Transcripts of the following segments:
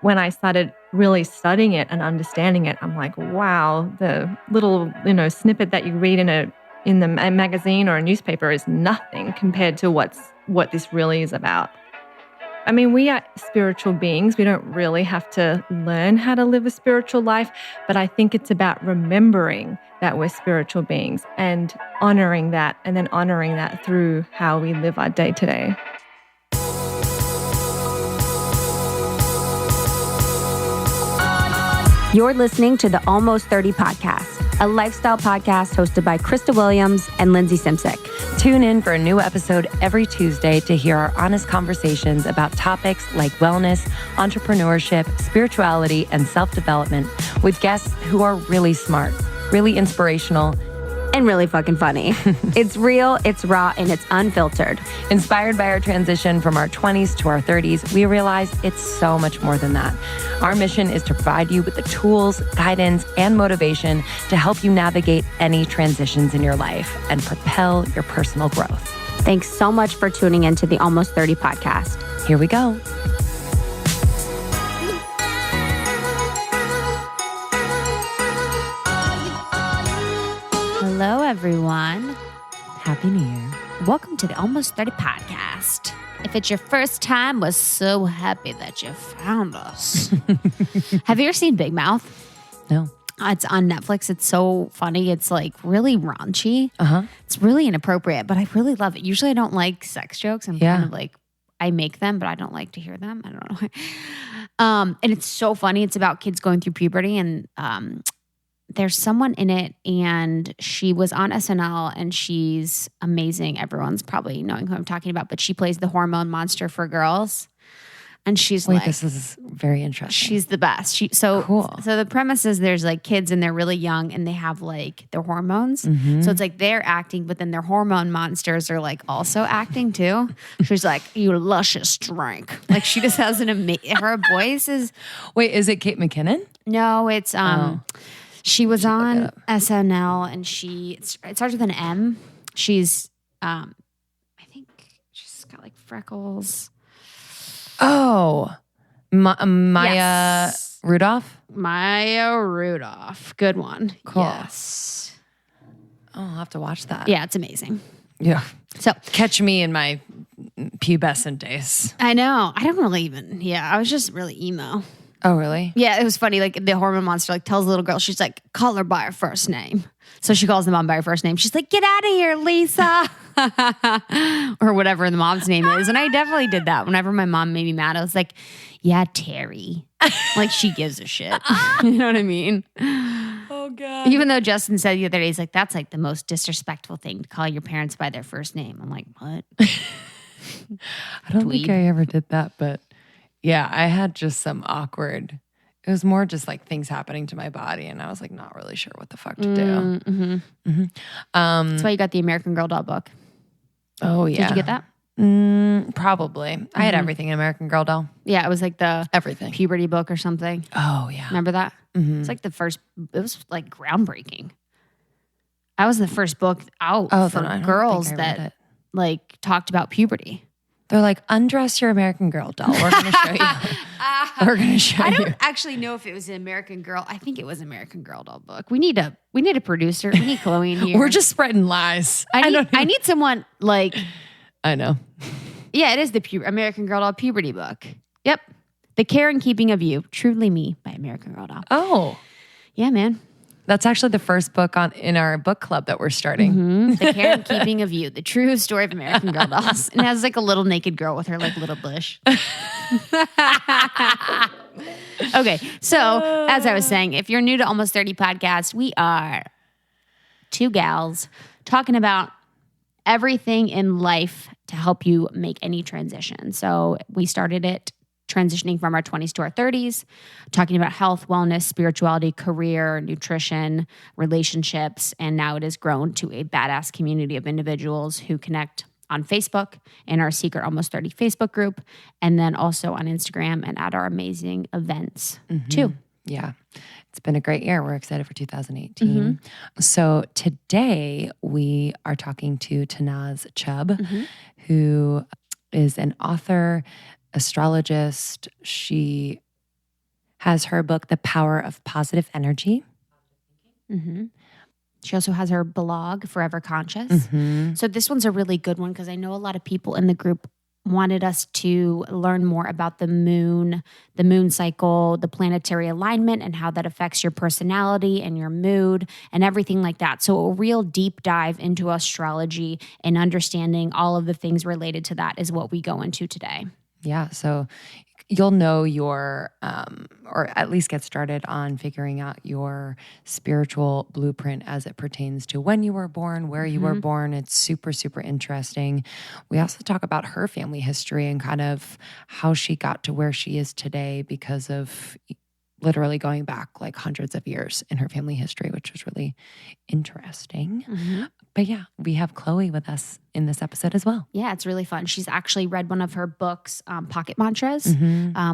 when I started really studying it and understanding it, I'm like, wow, the little, snippet that you read in the magazine or a newspaper is nothing compared to what this really is about. I mean, we are spiritual beings. We don't really have to learn how to live a spiritual life, but I think it's about remembering that we're spiritual beings and honoring that, and then honoring that through how we live our day to day. You're listening to the Almost 30 podcast, a lifestyle podcast hosted by Krista Williams and Lindsay Simsick. Tune in for a new episode every Tuesday to hear our honest conversations about topics like wellness, entrepreneurship, spirituality, and self-development with guests who are really smart, really inspirational, and really fucking funny. It's real, it's raw, and it's unfiltered. Inspired by our transition from our 20s to our 30s, we realized it's so much more than that. Our mission is to provide you with the tools, guidance, and motivation to help you navigate any transitions in your life and propel your personal growth. Thanks so much for tuning into the Almost 30 podcast. Here we go. Hello, everyone. Happy New Year. Welcome to the Almost 30 podcast. If it's your first time, we're so happy that you found us. Have you ever seen Big Mouth? No. It's on Netflix. It's so funny. It's like really raunchy. It's really inappropriate, but I really love it. Usually I don't like sex jokes. I'm kind of like, I make them, but I don't like to hear them. I don't know. And it's so funny. It's about kids going through puberty, and there's someone in it, and she was on SNL, and she's amazing. Everyone's probably knowing who I'm talking about, but she plays the hormone monster for girls. And she's this is very interesting. She's the best. Cool. So the premise is there's like kids and they're really young and they have like their hormones. Mm-hmm. So it's like they're acting, but then their hormone monsters are like also acting too. She's like, you luscious drink. Like she just has an amazing, her voice is. Wait, is it Kate McKinnon? No, it's, she was on SNL and it starts with an M. She's, I think she's got like freckles. Oh, Maya Yes. Rudolph? Maya Rudolph. Good one. Cool. Yes. Oh, I'll have to watch that. Yeah, it's amazing. Yeah. So Catch me in my pubescent days. I know. I don't really even. Yeah, I was just really emo. Oh, really? Yeah, it was funny. Like the hormone monster like tells the little girl, she's like, call her by her first name. So she calls the mom by her first name. She's like, get out of here, Lisa. Or whatever the mom's name is. And I definitely did that. Whenever my mom made me mad, I was like, yeah, Terry. Like she gives a shit. You know what I mean? Oh, God. Even though Justin said the other day, he's like, that's like the most disrespectful thing to call your parents by their first name. I'm like, what? I don't think I ever did that, but yeah, I had just some awkward, it was more just like things happening to my body, and I was like not really sure what the fuck to do. Mm-hmm. Mm-hmm. That's why you got the American Girl doll book. Oh, yeah. Did you get that? Probably. Mm-hmm. I had everything in American Girl doll. Yeah, it was like the everything puberty book or something. Oh, yeah. Remember that? Mm-hmm. It's like it was like groundbreaking. That was the first book out for girls that like talked about puberty. They're like, undress your American Girl doll. We're going to show you. We're going to show you. I don't actually know if it was an American Girl. I think it was an American Girl doll book. We need a producer. We need Chloe in here. We're just spreading lies. I need someone like. I know. Yeah, it is the American Girl doll puberty book. Yep. The Care and Keeping of You. Truly Me by American Girl doll. Oh. Yeah, man. That's actually the first book in our book club that we're starting. Mm-hmm. The Care and Keeping of You, the true story of American Girl dolls. And it has like a little naked girl with her like little bush. Okay, so as I was saying, if you're new to Almost 30 Podcast, we are two gals talking about everything in life to help you make any transition. So we started it transitioning from our 20s to our 30s, talking about health, wellness, spirituality, career, nutrition, relationships, and now it has grown to a badass community of individuals who connect on Facebook in our secret Almost 30 Facebook group, and then also on Instagram and at our amazing events too. Yeah. It's been a great year. We're excited for 2018. So today we are talking to Tanaaz Chubb, who is an author, astrologist. She has her book, The Power of Positive Energy. Mm-hmm. She also has her blog, Forever Conscious. Mm-hmm. So this one's a really good one because I know a lot of people in the group wanted us to learn more about the moon cycle, the planetary alignment, and how that affects your personality and your mood and everything like that. So a real deep dive into astrology and understanding all of the things related to that is what we go into today. Yeah. So you'll know your, or at least get started on figuring out your spiritual blueprint as it pertains to when you were born, where you were born. It's super, super interesting. We also talk about her family history and kind of how she got to where she is today because of literally going back like hundreds of years in her family history, which was really interesting. Mm-hmm. But yeah, we have Chloe with us in this episode as well. Yeah, it's really fun. She's actually read one of her books, Pocket Mantras,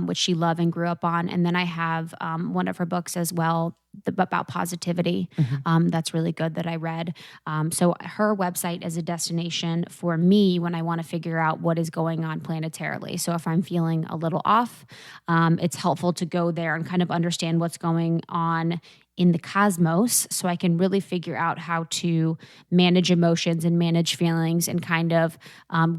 which she loved and grew up on. And then I have one of her books as well about positivity. That's really good that I read. So her website is a destination for me when I want to figure out what is going on planetarily. So if I'm feeling a little off, it's helpful to go there and kind of understand what's going on in the cosmos so I can really figure out how to manage emotions and manage feelings and kind of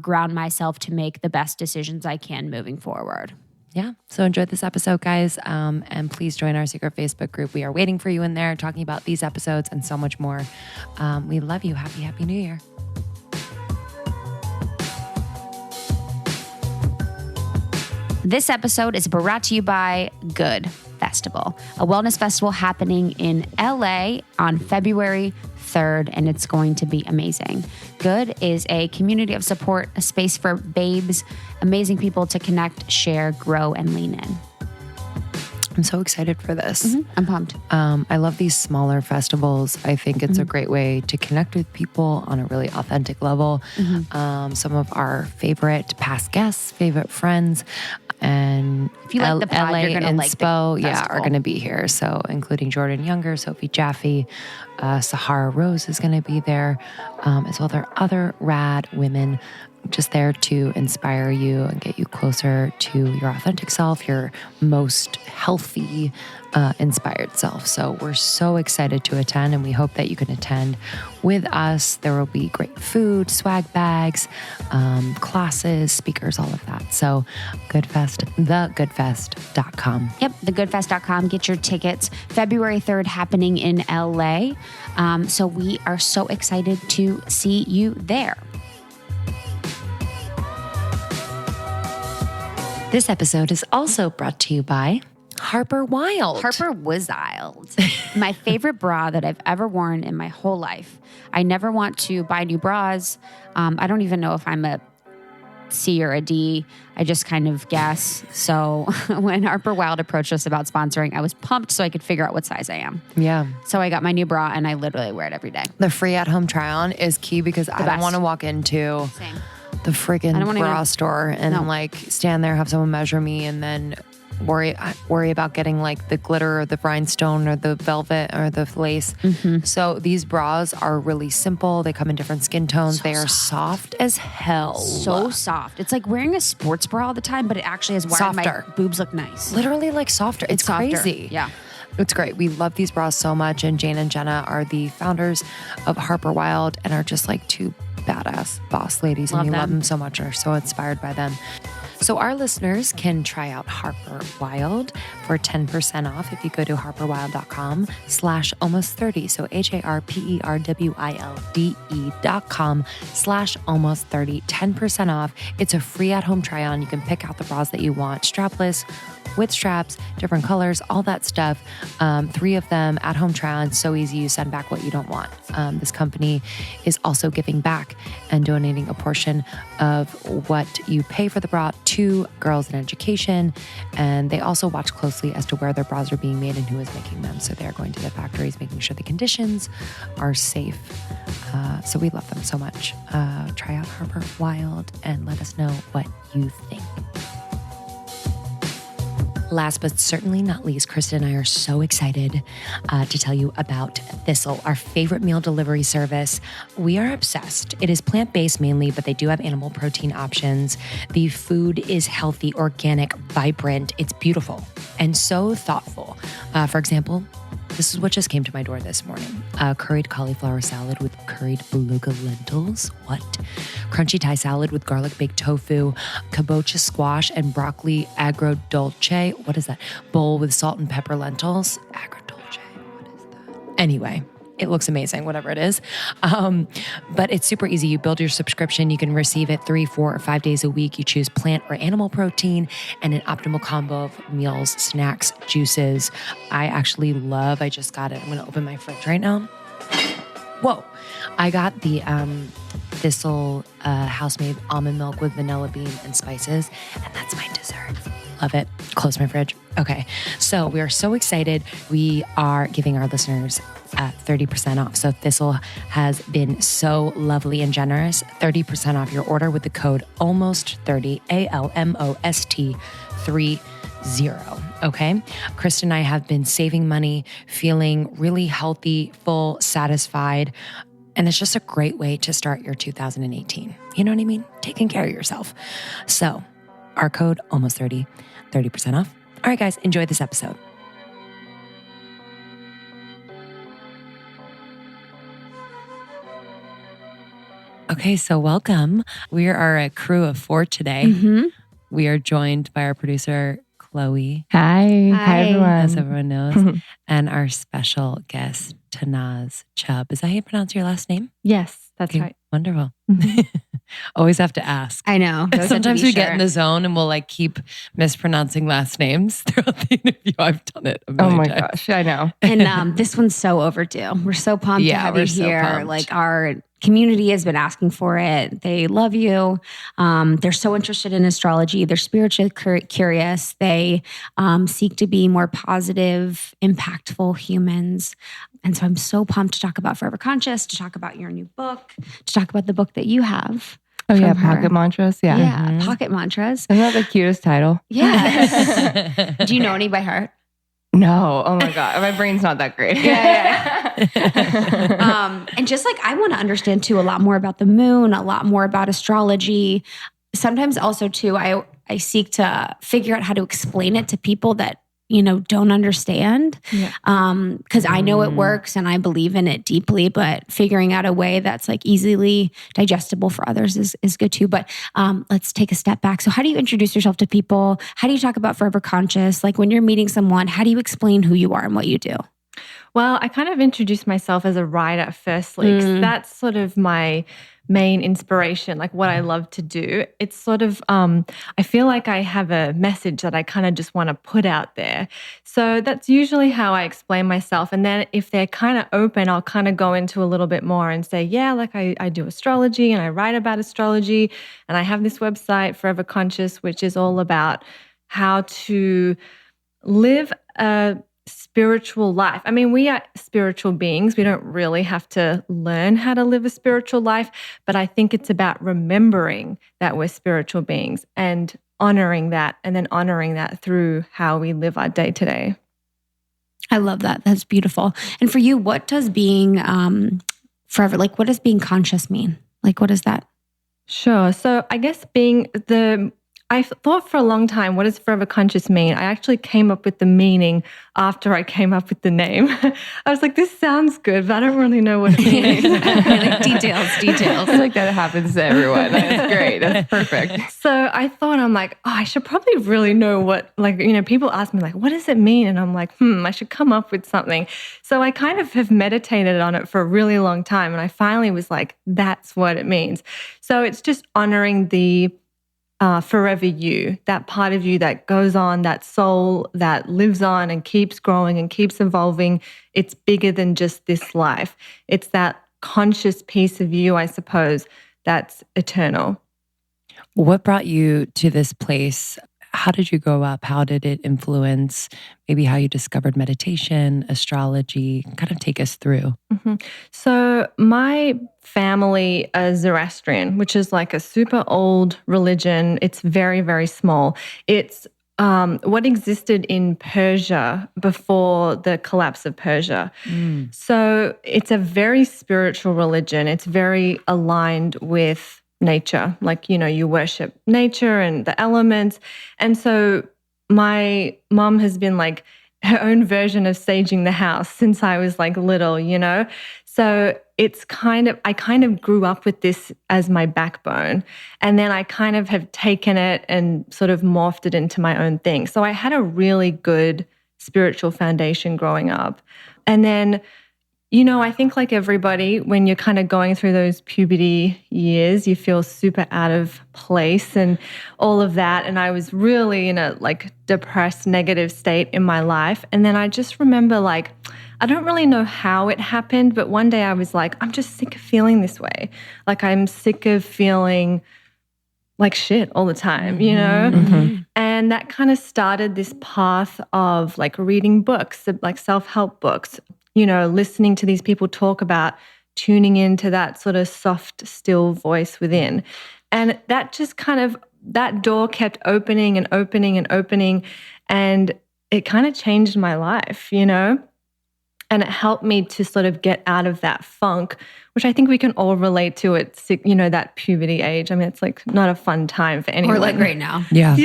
ground myself to make the best decisions I can moving forward. Yeah. So enjoy this episode, guys. And please join our secret Facebook group. We are waiting for you in there talking about these episodes and so much more. We love you. Happy New Year. This episode is brought to you by Good Festival, a wellness festival happening in LA on February 3rd, and it's going to be amazing. Good is a community of support, a space for babes, amazing people to connect, share, grow, and lean in. I'm so excited for this. I'm pumped. I love these smaller festivals. I think it's a great way to connect with people on a really authentic level. Some of our favorite past guests, favorite friends, and if you like the pod, LA you're gonna and like SPO, the are going to be here. So including Jordan Younger, Sophie Jaffe, Sahara Rose is going to be there, as well. There are other rad women just there to inspire you and get you closer to your authentic self, your most healthy, inspired self. So we're so excited to attend, and we hope that you can attend with us. There will be great food, swag bags, classes, speakers, all of that. So Goodfest, thegoodfest.com. Yep, thegoodfest.com. Get your tickets. February 3rd happening in LA. So we are so excited to see you there. This episode is also brought to you by Harper Wilde. Harper Wild. My favorite bra that I've ever worn in my whole life. I never want to buy new bras. I don't even know if I'm a C or a D. I just kind of guess. So when Harper Wilde approached us about sponsoring, I was pumped so I could figure out what size I am. Yeah. So I got my new bra and I literally wear it every day. The free at-home try-on is key because I don't want to walk into the freaking bra store and like stand there, have someone measure me, and then worry about getting like the glitter or the rhinestone or the velvet or the lace. So these bras are really simple. They come in different skin tones. They are soft as hell. So soft. It's like wearing a sports bra all the time, but it actually is why my boobs look nice. Literally like softer. It's crazy. Softer. Yeah. It's great. We love these bras so much. And Jane and Jenna are the founders of Harper Wilde and are just like two badass boss ladies. And we love them so much and are so inspired by them. So our listeners can try out Harper Wilde for 10% off if you go to harperwilde.com/almost30. So HARPERWILDE.com/almost30. 10% off. It's a free at-home try-on. You can pick out the bras that you want, strapless, with straps, different colors, all that stuff. 3 of them at-home try-on. So easy. You send back what you don't want. This company is also giving back and donating a portion of what you pay for the bra to Girls in Education. And they also watch closely as to where their bras are being made and who is making them. So they're going to the factories, making sure the conditions are safe. So we love them so much. Try out Harper Wilde and let us know what you think. Last but certainly not least, Krista and I are so excited to tell you about Thistle, our favorite meal delivery service. We are obsessed. It is plant-based mainly, but they do have animal protein options. The food is healthy, organic, vibrant. It's beautiful. and so thoughtful. For example, this is what just came to my door this morning. Curried cauliflower salad with curried beluga lentils. What? Crunchy Thai salad with garlic baked tofu, kabocha squash and broccoli agrodolce. What is that? Bowl with salt and pepper lentils. Agrodolce, what is that? Anyway, it looks amazing, whatever it is. But it's super easy. You build your subscription. You can receive it 3, 4, or 5 days a week. You choose plant or animal protein and an optimal combo of meals, snacks, juices. I just got it. I'm going to open my fridge right now. Whoa. I got the Thistle house-made almond milk with vanilla bean and spices, and that's my dessert. Love it. Close my fridge. Okay. So we are so excited. We are giving our listeners 30% off. So Thistle has been so lovely and generous. 30% off your order with the code ALMOST30, ALMOST 30. Okay. Krista and I have been saving money, feeling really healthy, full, satisfied. And it's just a great way to start your 2018. You know what I mean? Taking care of yourself. So our code ALMOST30, 30% off. All right, guys, enjoy this episode. Okay, so welcome. We are a crew of 4 today. Mm-hmm. We are joined by our producer, Chloe. Hi. Hi, everyone. As everyone knows. And our special guest, Tanaaz Chubb. Is that how you pronounce your last name? Yes, that's Okay, right. Wonderful. Always have to ask. I know. Sometimes we get in the zone and we'll keep mispronouncing last names throughout the interview. I've done it a million times. Gosh, I know. And this one's so overdue. We're so pumped to have you here. Pumped. Our community has been asking for it. They love you. They're so interested in astrology. They're spiritually curious. They seek to be more positive, impactful humans. And so I'm so pumped to talk about Forever Conscious, to talk about your new book, to talk about the book that you have. Oh, yeah, from her. Pocket Mantras. Yeah. Yeah, Pocket Mantras. Isn't that the cutest title? Yes. Do you know any by heart? No. Oh my God. My brain's not that great. And just I want to understand too, a lot more about the moon, a lot more about astrology. Sometimes also too, I seek to figure out how to explain it to people that, don't understand. Yeah. Cause I know it works and I believe in it deeply, but figuring out a way that's easily digestible for others is good too. But, let's take a step back. So how do you introduce yourself to people? How do you talk about Forever Conscious? When you're meeting someone, how do you explain who you are and what you do? Well, I kind of introduced myself as a writer firstly, because that's sort of my main inspiration, what I love to do. It's sort of, I feel like I have a message that I kind of just want to put out there. So that's usually how I explain myself. And then if they're kind of open, I'll kind of go into a little bit more and say, yeah, I do astrology and I write about astrology. And I have this website, Forever Conscious, which is all about how to live a spiritual life. I mean, we are spiritual beings. We don't really have to learn how to live a spiritual life, but I think it's about remembering that we're spiritual beings and honoring that, and then honoring that through how we live our day to day. I love that. That's beautiful. And for you, what does being forever, what does being conscious mean? What is that? Sure. So I guess I thought for a long time, what does Forever Conscious mean? I actually came up with the meaning after I came up with the name. I was like, this sounds good, but I don't really know what it means. Details. I that happens to everyone. That's great. That's perfect. So I thought, I should probably really know what, people ask me, what does it mean? And I'm like, I should come up with something. So I kind of have meditated on it for a really long time. And I finally was like, that's what it means. So it's just honoring the forever you, that part of you that goes on, that soul that lives on and keeps growing and keeps evolving. It's bigger than just this life. It's that conscious piece of you, I suppose, that's eternal. What brought you to this place? How did you grow up? How did it influence maybe how you discovered meditation, astrology? Kind of take us through. Mm-hmm. So my family is Zoroastrian, which is a super old religion. It's very, very small. It's what existed in Persia before the collapse of Persia. So it's a very spiritual religion. It's very aligned with nature. You worship nature and the elements. And so my mom has been like her own version of saging the house since I was like little, you know? So it's I kind of grew up with this as my backbone. And then I kind of have taken it and sort of morphed it into my own thing. So I had a really good spiritual foundation growing up. And then, you know, I think like everybody, when you're kind of going through those puberty years, you feel super out of place and all of that. And I was really in a like depressed, negative state in my life. And then I just remember like, I don't really know how it happened, but one day I was like, I'm just sick of feeling this way. Like I'm sick of feeling like shit all the time, you know? Mm-hmm. And that kind of started this path of like reading books, like self-help books, you know, listening to these people talk about tuning into that sort of soft, still voice within. And that just kind of, that door kept opening and opening and opening. And it kind of changed my life, you know? And it helped me to sort of get out of that funk, which I think we can all relate to at, you know, that puberty age. I mean, it's like not a fun time for anyone. Or like right now. Yeah.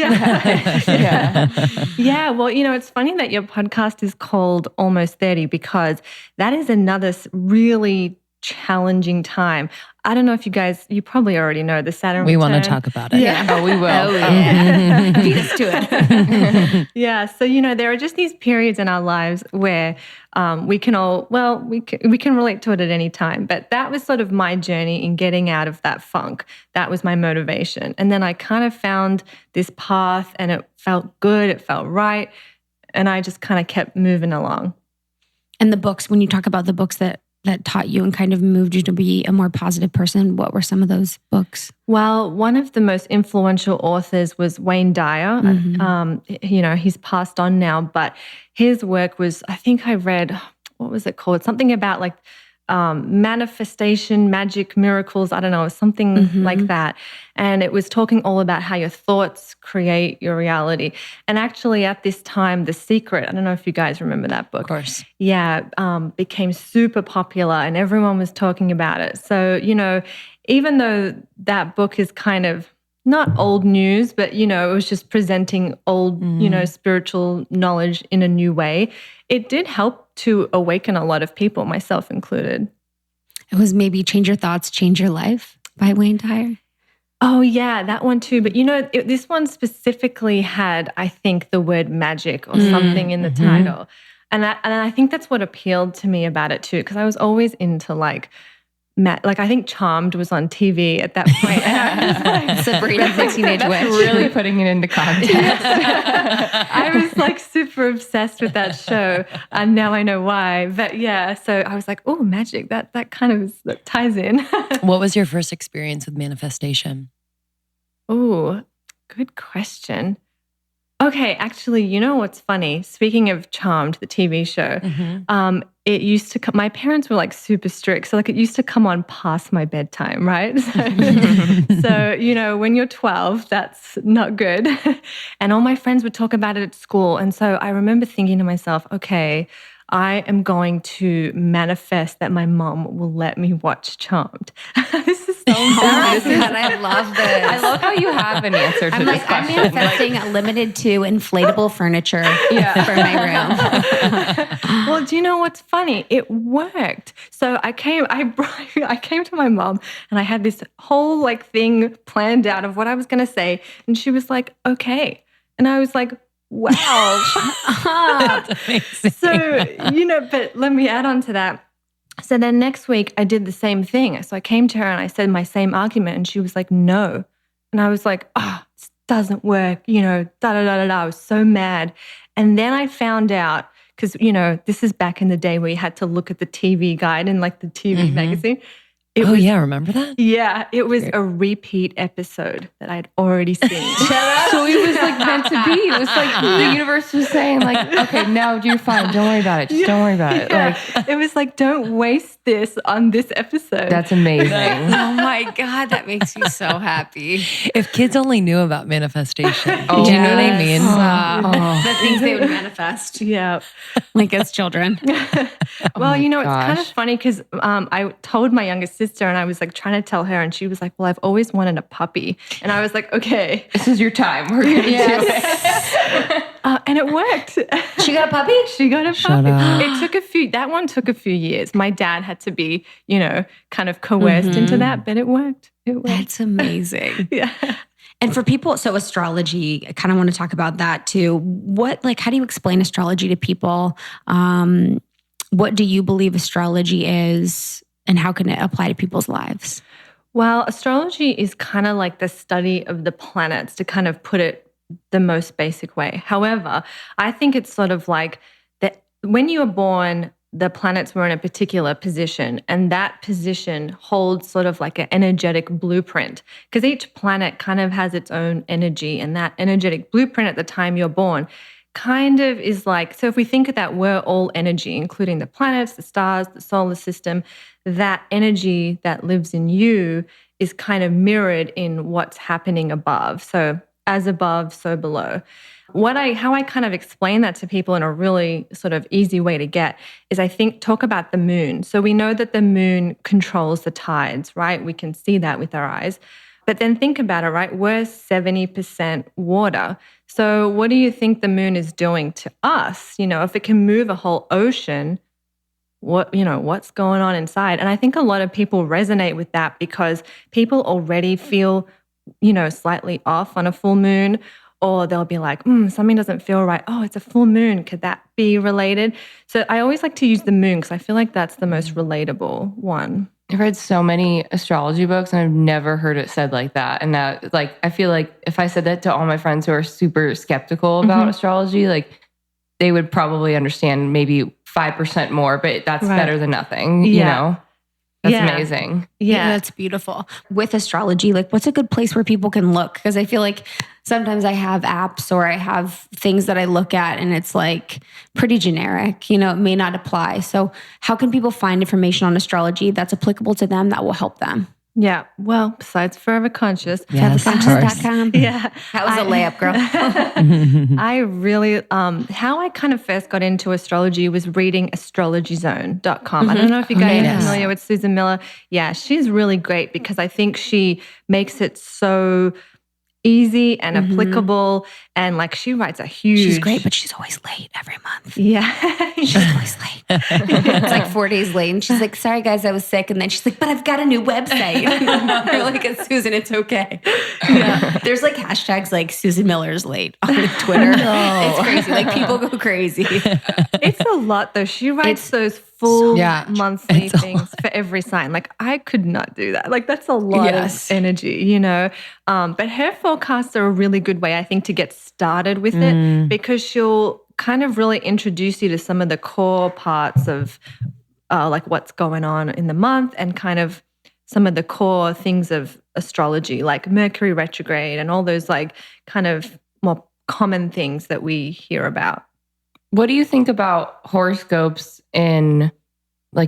Yeah. Well, you know, it's funny that your podcast is called Almost 30 because that is another really challenging time. I don't know if you probably already know the Saturn We return. want to talk about it. Yeah. Oh, we will. Oh, yeah. Beat us to it. Yeah. So, you know, there are just these periods in our lives where we can all, well, we can relate to it at any time. But that was sort of my journey in getting out of that funk. That was my motivation. And then I kind of found this path and it felt good. It felt right. And I just kind of kept moving along. And the books, when you talk about the books that taught you and kind of moved you to be a more positive person, what were some of those books? Well, one of the most influential authors was Wayne Dyer. Mm-hmm. You know, he's passed on now, but his work was, I think I read, what was it called? Something about like manifestation, magic, miracles. I don't know, something like that. And it was talking all about how your thoughts create your reality. And actually at this time, The Secret, I don't know if you guys remember that book. Of course. Yeah, became super popular and everyone was talking about it. So, you know, even though that book is kind of not old news, but, you know, it was just presenting old, you know, spiritual knowledge in a new way, it did help to awaken a lot of people, myself included. It was maybe Change Your Thoughts, Change Your Life by Wayne Dyer. Oh, yeah, that one too. But, you know, this one specifically had, I think, the word magic or something in the title. And I think that's what appealed to me about it too, because I was always into like I think Charmed was on TV at that point. And I was like, Sabrina, the Teenage Witch. Really putting it into context. I was like super obsessed with that show, and now I know why. But yeah, so I was like, oh, magic, that kind of that ties in. What was your first experience with manifestation? Oh, good question. Okay, actually, you know what's funny? Speaking of Charmed, the TV show, it used to come, my parents were like super strict. So like it used to come on past my bedtime, right? So, you know, when you're 12, that's not good. And all my friends would talk about it at school. And so I remember thinking to myself, okay, I am going to manifest that my mom will let me watch Charmed. This is so embarrassing. God, I love this. I love how you have an answer to this question. I'm manifesting limited to inflatable furniture for my room. Well, do you know what's funny? It worked. So I came to my mom and I had this whole like thing planned out of what I was going to say. And she was like, okay. And I was like, wow. That's amazing. So, you know, but let me add on to that. So then next week I did the same thing. So I came to her and I said my same argument and she was like, no. And I was like, oh, this doesn't work, you know, da-da-da-da-da. I was so mad. And then I found out, because, you know, this is back in the day where you had to look at the TV guide and like the TV magazine. Remember that? Yeah, it was a repeat episode that I'd already seen. So it was like meant to be. It was like the universe was saying like, okay, no, you're fine. Don't worry about it. Just don't worry about it. Yeah. Like, it was like, don't waste this on this episode. that's amazing. Oh my God, that makes me so happy. If kids only knew about manifestation, do you know what I mean? The things they would manifest, Yeah. like as children. Well, you know, it's kind gosh. of funny because I told my youngest sister and I was like trying to tell her and she was like, well, I've always wanted a puppy. And I was like, okay. This is your time. We're going to do it. And it worked. She got a puppy? She got a Shut puppy. up. That one took a few years. My dad had to be, kind of coerced into that, but it worked. It worked. That's amazing. Yeah. And for people, so astrology, I kind of want to talk about that too. How do you explain astrology to people? What do you believe astrology is and how can it apply to people's lives? Well, astrology is kind of like the study of the planets, to kind of put it the most basic way. However, I think it's sort of like that when you were born, the planets were in a particular position, and that position holds sort of like an energetic blueprint, because each planet kind of has its own energy, and that energetic blueprint at the time you're born kind of is like, so if we think of that, we're all energy, including the planets, the stars, the solar system, that energy that lives in you is kind of mirrored in what's happening above. So as above, so below. How I kind of explain that to people in a really sort of easy way to get is talk about the moon. So we know that the moon controls the tides, right? We can see that with our eyes. But then think about it, right? We're 70% water. So what do you think the moon is doing to us? If it can move a whole ocean, what's going on inside? And I think a lot of people resonate with that because people already feel slightly off on a full moon, or they'll be like, something doesn't feel right. Oh, it's a full moon. Could that be related? So I always like to use the moon because I feel like that's the most relatable one. I've read so many astrology books and I've never heard it said like that. And that, I feel like if I said that to all my friends who are super skeptical about astrology, they would probably understand maybe 5% more, but that's better than nothing, you know? That's amazing. Yeah, that's beautiful. With astrology, what's a good place where people can look? Because I feel like sometimes I have apps or I have things that I look at and it's pretty generic, it may not apply. So how can people find information on astrology that's applicable to them that will help them? Yeah. Well, besides Forever Conscious. Yes, foreverconscious.com. Yeah. That was a layup, girl. I really, how I kind of first got into astrology was reading astrologyzone.com. I don't know if you guys are familiar with Susan Miller. Yeah, she's really great because I think she makes it so easy and applicable. And she writes a huge... She's great, but she's always late every month. Yeah. She's always late. It's 4 days late. And she's like, sorry guys, I was sick. And then she's like, but I've got a new website. You're like, Susan, it's okay. Yeah. There's hashtags Susan Miller's late on Twitter. No. It's crazy. People go crazy. It's a lot though. She writes those full monthly things for every sign. I could not do that. That's a lot of energy, But her forecasts are a really good way, I think, to get started with it, because she'll kind of really introduce you to some of the core parts of what's going on in the month and kind of some of the core things of astrology, like Mercury Retrograde and all those kind of more common things that we hear about. What do you think about horoscopes in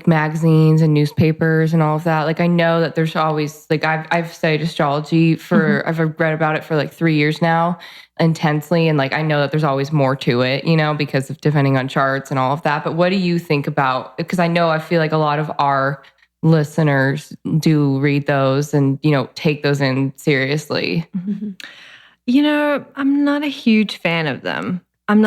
magazines and newspapers and all of that? I know that there's always I've studied astrology for I've read about it for 3 years now intensely, and I know that there's always more to it, because of depending on charts and all of that. But what do you think about, because I feel like a lot of our listeners do read those and take those in seriously. I'm not a huge fan of them. I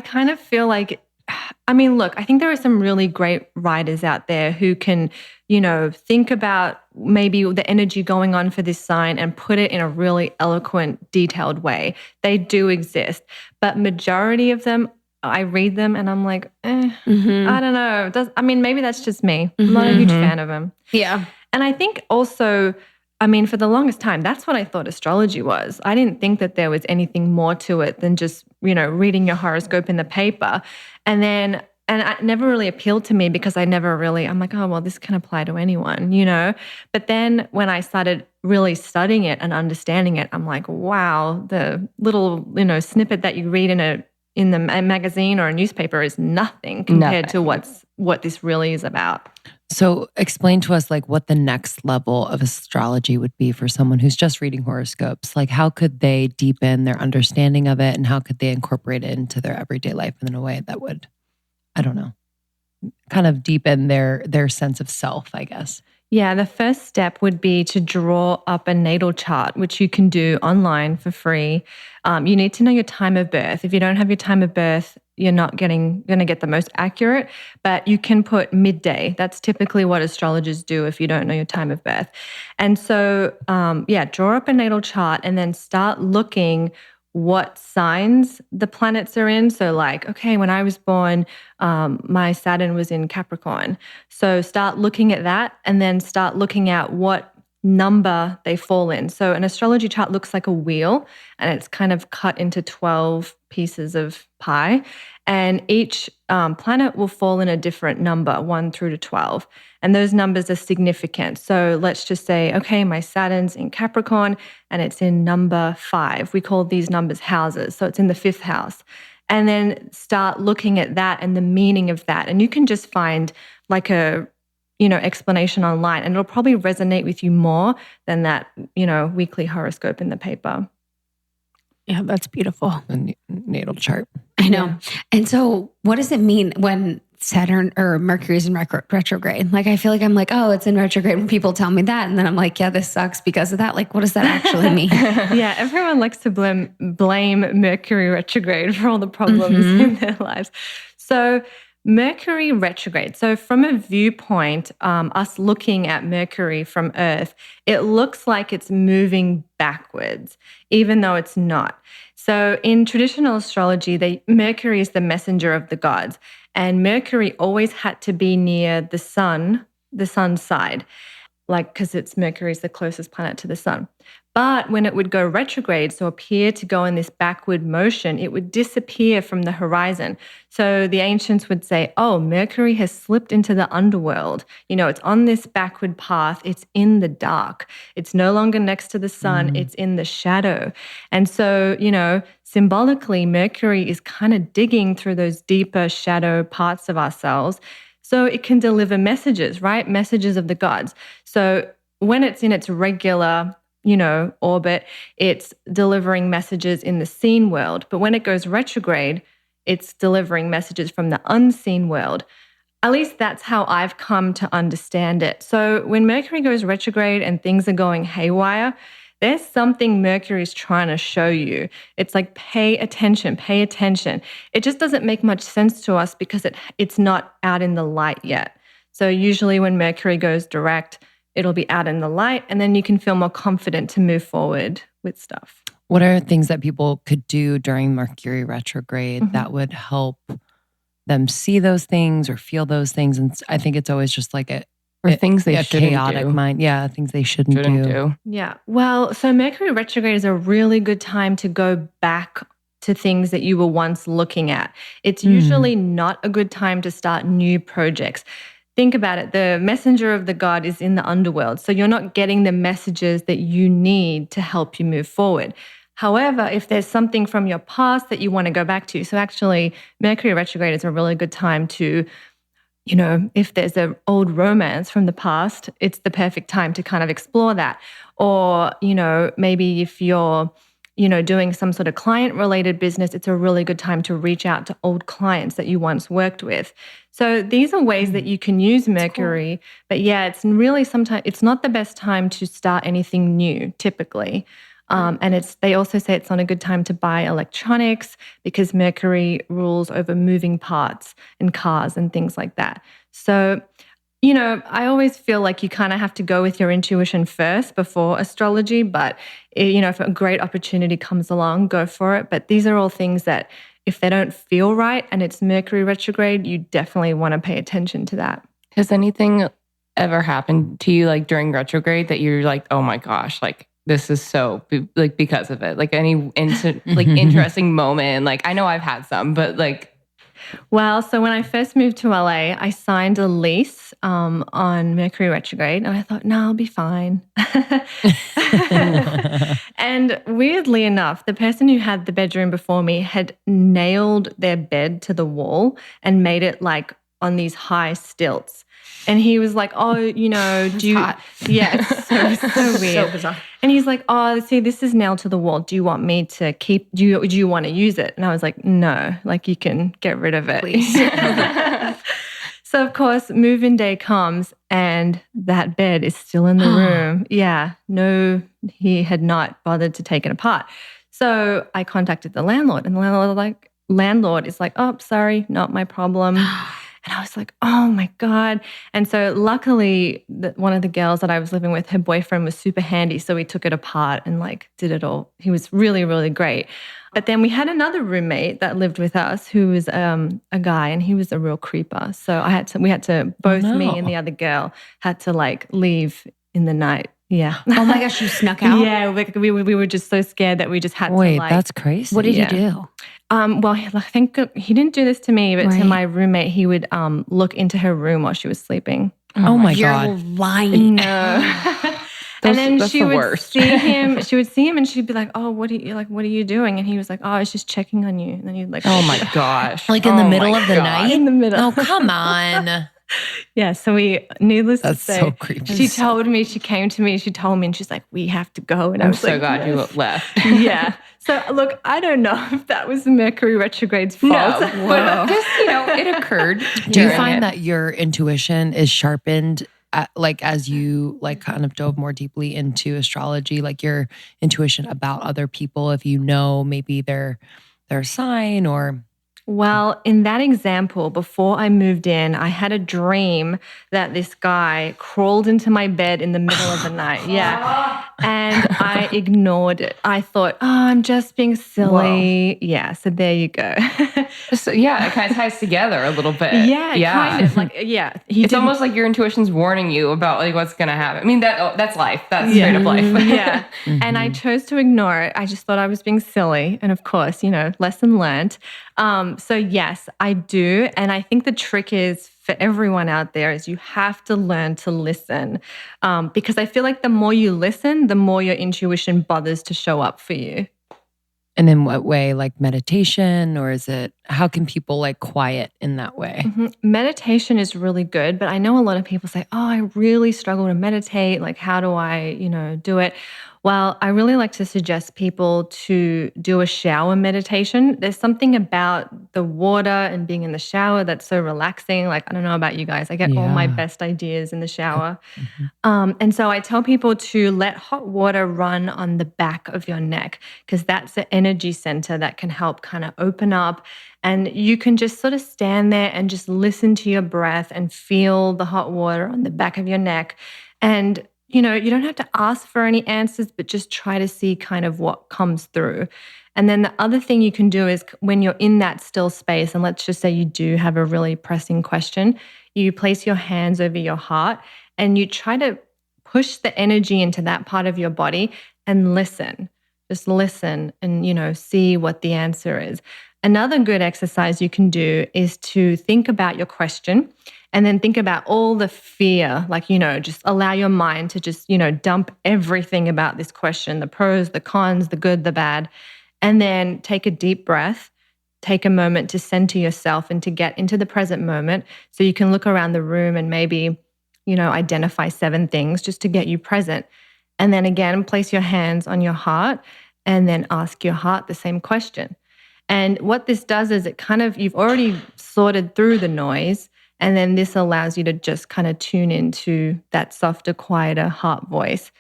kind of feel look, I think there are some really great writers out there who can, think about maybe the energy going on for this sign and put it in a really eloquent, detailed way. They do exist. But majority of them, I read them and I'm like, I don't know. Maybe that's just me. I'm not a huge fan of them. Yeah. And I think also, for the longest time, that's what I thought astrology was. I didn't think that there was anything more to it than just, reading your horoscope in the paper. And it never really appealed to me because I'm like, oh, well, this can apply to anyone, But then when I started really studying it and understanding it, I'm like, wow, the little, snippet that you read in the magazine or a newspaper is nothing compared to what this really is about. So explain to us what the next level of astrology would be for someone who's just reading horoscopes. How could they deepen their understanding of it and how could they incorporate it into their everyday life in a way that would, I don't know. kind of deepen their sense of self, I guess? Yeah, the first step would be to draw up a natal chart, which you can do online for free. You need to know your time of birth. If you don't have your time of birth, you're not going to get the most accurate, but you can put midday. That's typically what astrologers do if you don't know your time of birth. And so, draw up a natal chart and then start looking what signs the planets are in. So like, okay, when I was born, my Saturn was in Capricorn. So start looking at that and then start looking at what number they fall in. So an astrology chart looks like a wheel and it's kind of cut into 12 pieces of pie. And each planet will fall in a different number, 1 through to 12. And those numbers are significant. So let's just say, okay, my Saturn's in Capricorn and it's in number 5. We call these numbers houses. So it's in the 5th house. And then start looking at that and the meaning of that. And you can just find like a explanation online, and it'll probably resonate with you more than that, weekly horoscope in the paper. Yeah, that's beautiful. A natal chart. I know. Yeah. And so what does it mean when Saturn or Mercury is in retrograde? Like, I feel like I'm like, oh, it's in retrograde when people tell me that. And then I'm like, yeah, this sucks because of that. Like, what does that actually mean? Yeah, everyone likes to blame Mercury retrograde for all the problems in their lives. So Mercury retrograde. So from a viewpoint, us looking at Mercury from Earth, it looks like it's moving backwards, even though it's not. So in traditional astrology, Mercury is the messenger of the gods, and Mercury always had to be near the sun's side, because Mercury is the closest planet to the sun. But when it would go retrograde, so appear to go in this backward motion, it would disappear from the horizon. So the ancients would say, oh, Mercury has slipped into the underworld. It's on this backward path. It's in the dark. It's no longer next to the sun. It's in the shadow. And so, symbolically, Mercury is kind of digging through those deeper shadow parts of ourselves so it can deliver messages, right? Messages of the gods. So when it's in its regular orbit, it's delivering messages in the seen world. But when it goes retrograde, it's delivering messages from the unseen world. At least that's how I've come to understand it. So when Mercury goes retrograde and things are going haywire, there's something Mercury's trying to show you. It's like, pay attention. It just doesn't make much sense to us because it's not out in the light yet. So usually when Mercury goes direct, it'll be out in the light, and then you can feel more confident to move forward with stuff. What are things that people could do during Mercury retrograde that would help them see those things or feel those things? And I think it's always just like things they shouldn't chaotic do. Mind. Yeah, things they shouldn't do. Yeah. Well, so Mercury retrograde is a really good time to go back to things that you were once looking at. It's usually not a good time to start new projects. Think about it. The messenger of the god is in the underworld. So you're not getting the messages that you need to help you move forward. However, if there's something from your past that you want to go back to, so actually Mercury retrograde is a really good time to, if there's an old romance from the past, it's the perfect time to kind of explore that. Or, maybe if you're doing some sort of client-related business, it's a really good time to reach out to old clients that you once worked with. So these are ways that you can use Mercury. Cool. But yeah, it's really sometimes it's not the best time to start anything new, typically. And they also say it's not a good time to buy electronics because Mercury rules over moving parts and cars and things like that. So I always feel like you kind of have to go with your intuition first before astrology, but if a great opportunity comes along, go for it. But these are all things that if they don't feel right and it's Mercury retrograde, you definitely want to pay attention to that. Has anything ever happened to you like during retrograde that you're like, oh my gosh, like this is so like because of it? Like any interesting moment? Like I know I've had some, but like. Well, so when I first moved to LA, I signed a lease on Mercury retrograde, and I thought, no, I'll be fine. And weirdly enough, the person who had the bedroom before me had nailed their bed to the wall and made it like on these high stilts. And he was like, oh, do you... hot. Yeah, it's so weird. So bizarre. And he's like, oh, see, this is nailed to the wall. Do you want me to keep... Do you want to use it? And I was like, no, like you can get rid of it. Please. So, of course, move-in day comes and that bed is still in the room. Yeah, no, he had not bothered to take it apart. So I contacted the landlord, and the landlord is like, oh, sorry, not my problem. And I was like, oh my God. And so luckily, one of the girls that I was living with, her boyfriend was super handy. So we took it apart and like did it all. He was really, really great. But then we had another roommate that lived with us who was a guy, and he was a real creeper. So me and the other girl had to like leave in the night. Yeah. Oh my gosh, you snuck out? Yeah, we were just so scared that we just had to Wait, like. that's crazy. What did you do? Well, I think he didn't do this to me, but to my roommate, he would look into her room while she was sleeping. Oh my You're God. lying. No. And then that's she the would worst. see him. She would see him, and she'd be like, "Oh, what are you doing?" And he was like, "Oh, I was just checking on you." And then he'd like, Oh my gosh. Like in the middle of the God. night? in the middle. Oh, come on. Yeah. So needless That's to say, so creepy. she came to me, she told me, and she's like, "We have to go." And I I'm was so like, glad "Yes." you left. Yeah. So look, I don't know if that was Mercury Retrograde's fault. No, but just, it occurred. Do you during find it. that your intuition is sharpened as you like kind of dove more deeply into astrology, like your intuition about other people, if you know maybe their sign or... Well, in that example, before I moved in, I had a dream that this guy crawled into my bed in the middle of the night. Yeah. And I ignored it. I thought, oh, I'm just being silly. Whoa. Yeah. So there you go. So, yeah, it kind of ties together a little bit. Yeah. Kind of. Like, yeah. It's almost like your intuition's warning you about like what's going to happen. I mean, that's life. That's straight up life. Yeah. And I chose to ignore it. I just thought I was being silly. And of course, lesson learned. So yes, I do. And I think the trick is for everyone out there is you have to learn to listen. Because I feel like the more you listen, the more your intuition bothers to show up for you. And in what way? Like meditation, or how can people like quiet in that way? Mm-hmm. Meditation is really good, but I know a lot of people say, oh, I really struggle to meditate. Like, how do I, do it? Well, I really like to suggest people to do a shower meditation. There's something about the water and being in the shower that's so relaxing. Like, I don't know about you guys. I get all my best ideas in the shower. Mm-hmm. And so I tell people to let hot water run on the back of your neck, because that's the energy center that can help kind of open up. And you can just sort of stand there and just listen to your breath and feel the hot water on the back of your neck. And you don't have to ask for any answers, but just try to see kind of what comes through. And then the other thing you can do is when you're in that still space, and let's just say you do have a really pressing question, you place your hands over your heart and you try to push the energy into that part of your body and listen. Just listen and, see what the answer is. Another good exercise you can do is to think about your question and then think about all the fear, like, just allow your mind to just, dump everything about this question, the pros, the cons, the good, the bad, and then take a deep breath, take a moment to center yourself and to get into the present moment so you can look around the room and maybe, identify 7 things just to get you present. And then again, place your hands on your heart and then ask your heart the same question. And what this does is it kind of, you've already sorted through the noise, and then this allows you to just kind of tune into that softer, quieter heart voice.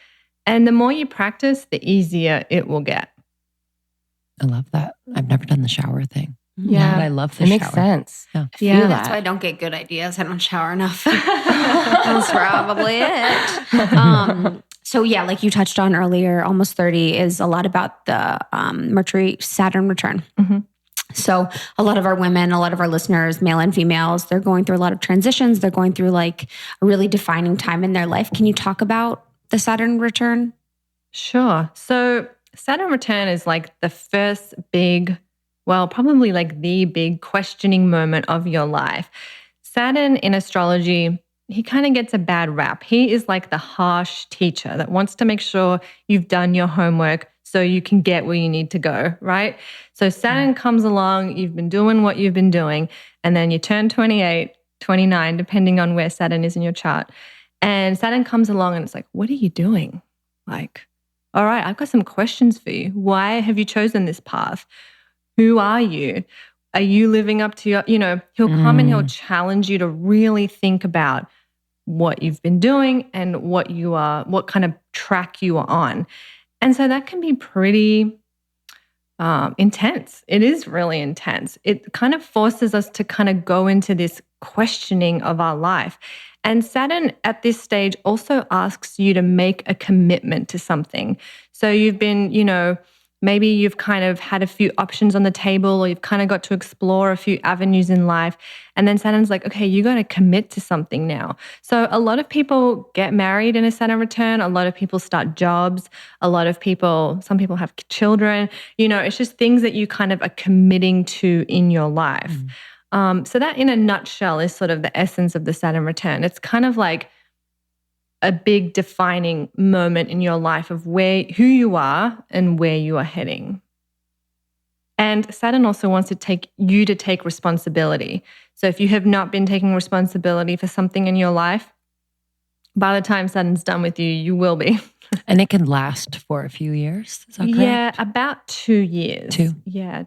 And the more you practice, the easier it will get. I love that. I've never done the shower thing. Yeah. But I love the It shower. makes sense. Yeah. Yeah. That's why I don't get good ideas. I don't shower enough. That's probably it. So yeah, like you touched on earlier, almost 30 is a lot about the Mercury Saturn return. Mm-hmm. So a lot of our women, a lot of our listeners, male and females, they're going through a lot of transitions. They're going through like a really defining time in their life. Can you talk about the Saturn return? Sure. So Saturn return is like the first big, probably like the big questioning moment of your life. Saturn in astrology, he kind of gets a bad rap. He is like the harsh teacher that wants to make sure you've done your homework so you can get where you need to go, right? So Saturn comes along, you've been doing what you've been doing, and then you turn 28, 29, depending on where Saturn is in your chart. And Saturn comes along and it's like, what are you doing? Like, all right, I've got some questions for you. Why have you chosen this path? Who are you? Are you living up to he'll come and he'll challenge you to really think about what you've been doing and what kind of track you are on. And so that can be pretty intense. It is really intense. It kind of forces us to kind of go into this questioning of our life. And Saturn at this stage also asks you to make a commitment to something. So you've been, maybe you've kind of had a few options on the table, or you've kind of got to explore a few avenues in life. And then Saturn's like, okay, you got to commit to something now. So a lot of people get married in a Saturn return. A lot of people start jobs. Some people have children. It's just things that you kind of are committing to in your life. So that in a nutshell is sort of the essence of the Saturn return. It's kind of like a big defining moment in your life of who you are and where you are heading. And Saturn also wants to take responsibility. So if you have not been taking responsibility for something in your life, by the time Saturn's done with you, you will be. And it can last for a few years. Is that correct? Yeah, about 2 years. 2. Yeah.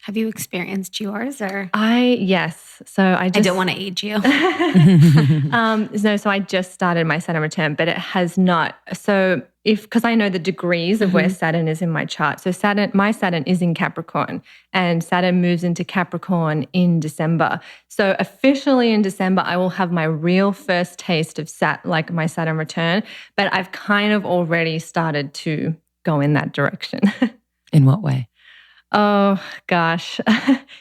Have you experienced yours or? Yes. So I don't want to age you. So I just started my Saturn return, but it has not. So because I know the degrees of where Saturn is in my chart. So my Saturn is in Capricorn, and Saturn moves into Capricorn in December. So officially in December, I will have my real first taste of my Saturn return, but I've kind of already started to go in that direction. In what way? Oh, gosh.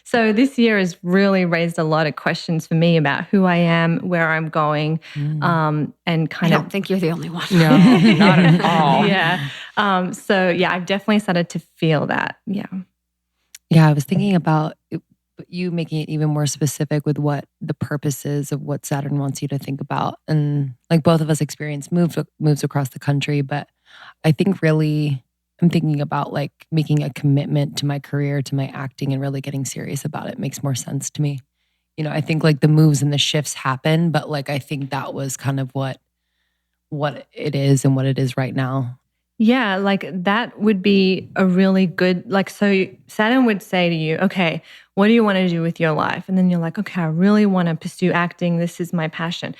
So this year has really raised a lot of questions for me about who I am, where I'm going, and kind I don't think you're the only one. No, not at all. Yeah. I've definitely started to feel that. Yeah. Yeah, I was thinking about you making it even more specific with what the purpose is of what Saturn wants you to think about. And like both of us experience moves across the country, but I think really I'm thinking about like making a commitment to my career, to my acting, and really getting serious about it makes more sense to me. I think like the moves and the shifts happen, but like I think that was kind of what it is and what it is right now. Yeah, like that would be a really good, so Saturn would say to you, okay, what do you want to do with your life? And then you're like, okay, I really want to pursue acting. This is my passion.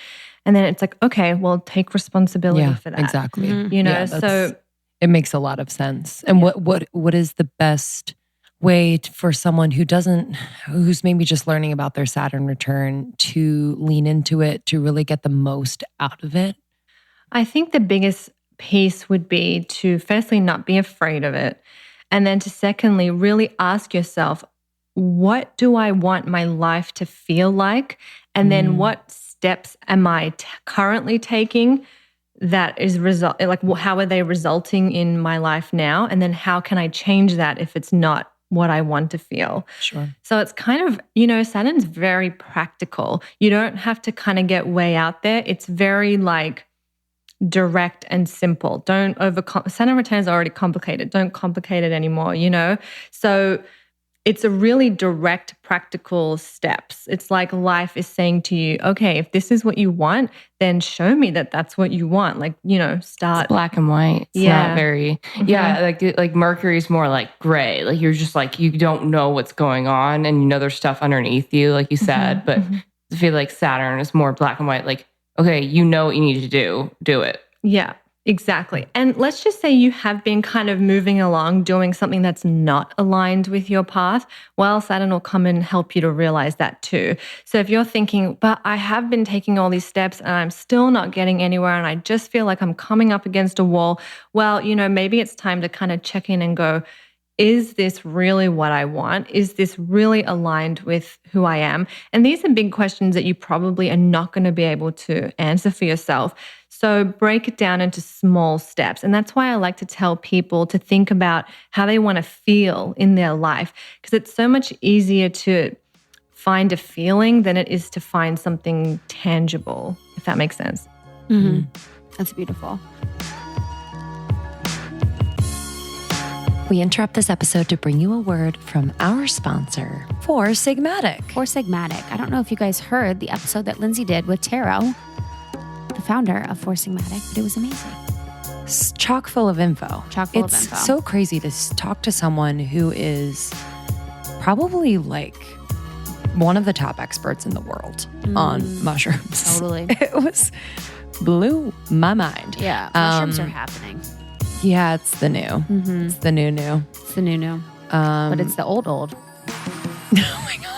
And then it's like, okay, well, take responsibility for that. Exactly. So it makes a lot of sense. And what is the best way for someone who's maybe just learning about their Saturn return to lean into it, to really get the most out of it? I think the biggest piece would be to firstly not be afraid of it. And then to secondly, really ask yourself, what do I want my life to feel like? And then what steps am I currently taking that is how are they resulting in my life now? And then how can I change that if it's not what I want to feel? Sure. So it's kind of, Saturn's very practical. You don't have to kind of get way out there. It's very direct and simple. Saturn return is already complicated. Don't complicate it anymore, So it's a really direct, practical steps. It's like life is saying to you, okay, if this is what you want, then show me that that's what you want. Start. It's black and white. It's not very, like Mercury's more like gray. Like you're just like, you don't know what's going on and there's stuff underneath you, like you said. But I feel like Saturn is more black and white. Like, okay, you know what you need to do it. Yeah. Exactly. And let's just say you have been kind of moving along, doing something that's not aligned with your path. Well, Saturn will come and help you to realize that too. So if you're thinking, but I have been taking all these steps and I'm still not getting anywhere and I just feel like I'm coming up against a wall, well, maybe it's time to kind of check in and go, is this really what I want? Is this really aligned with who I am? And these are big questions that you probably are not going to be able to answer for yourself. So break it down into small steps. And that's why I like to tell people to think about how they want to feel in their life, because it's so much easier to find a feeling than it is to find something tangible, if that makes sense. Mm-hmm. That's beautiful. We interrupt this episode to bring you a word from our sponsor, Four Sigmatic. I don't know if you guys heard the episode that Lindsay did with Tarot, the founder of Four Sigmatic, but it was amazing. It's chock full of info. It's so crazy to talk to someone who is probably like one of the top experts in the world on mushrooms. Totally. It blew my mind. Yeah. Mushrooms are happening. Yeah, it's the new. It's the new. It's the new. But it's the old. Oh my God.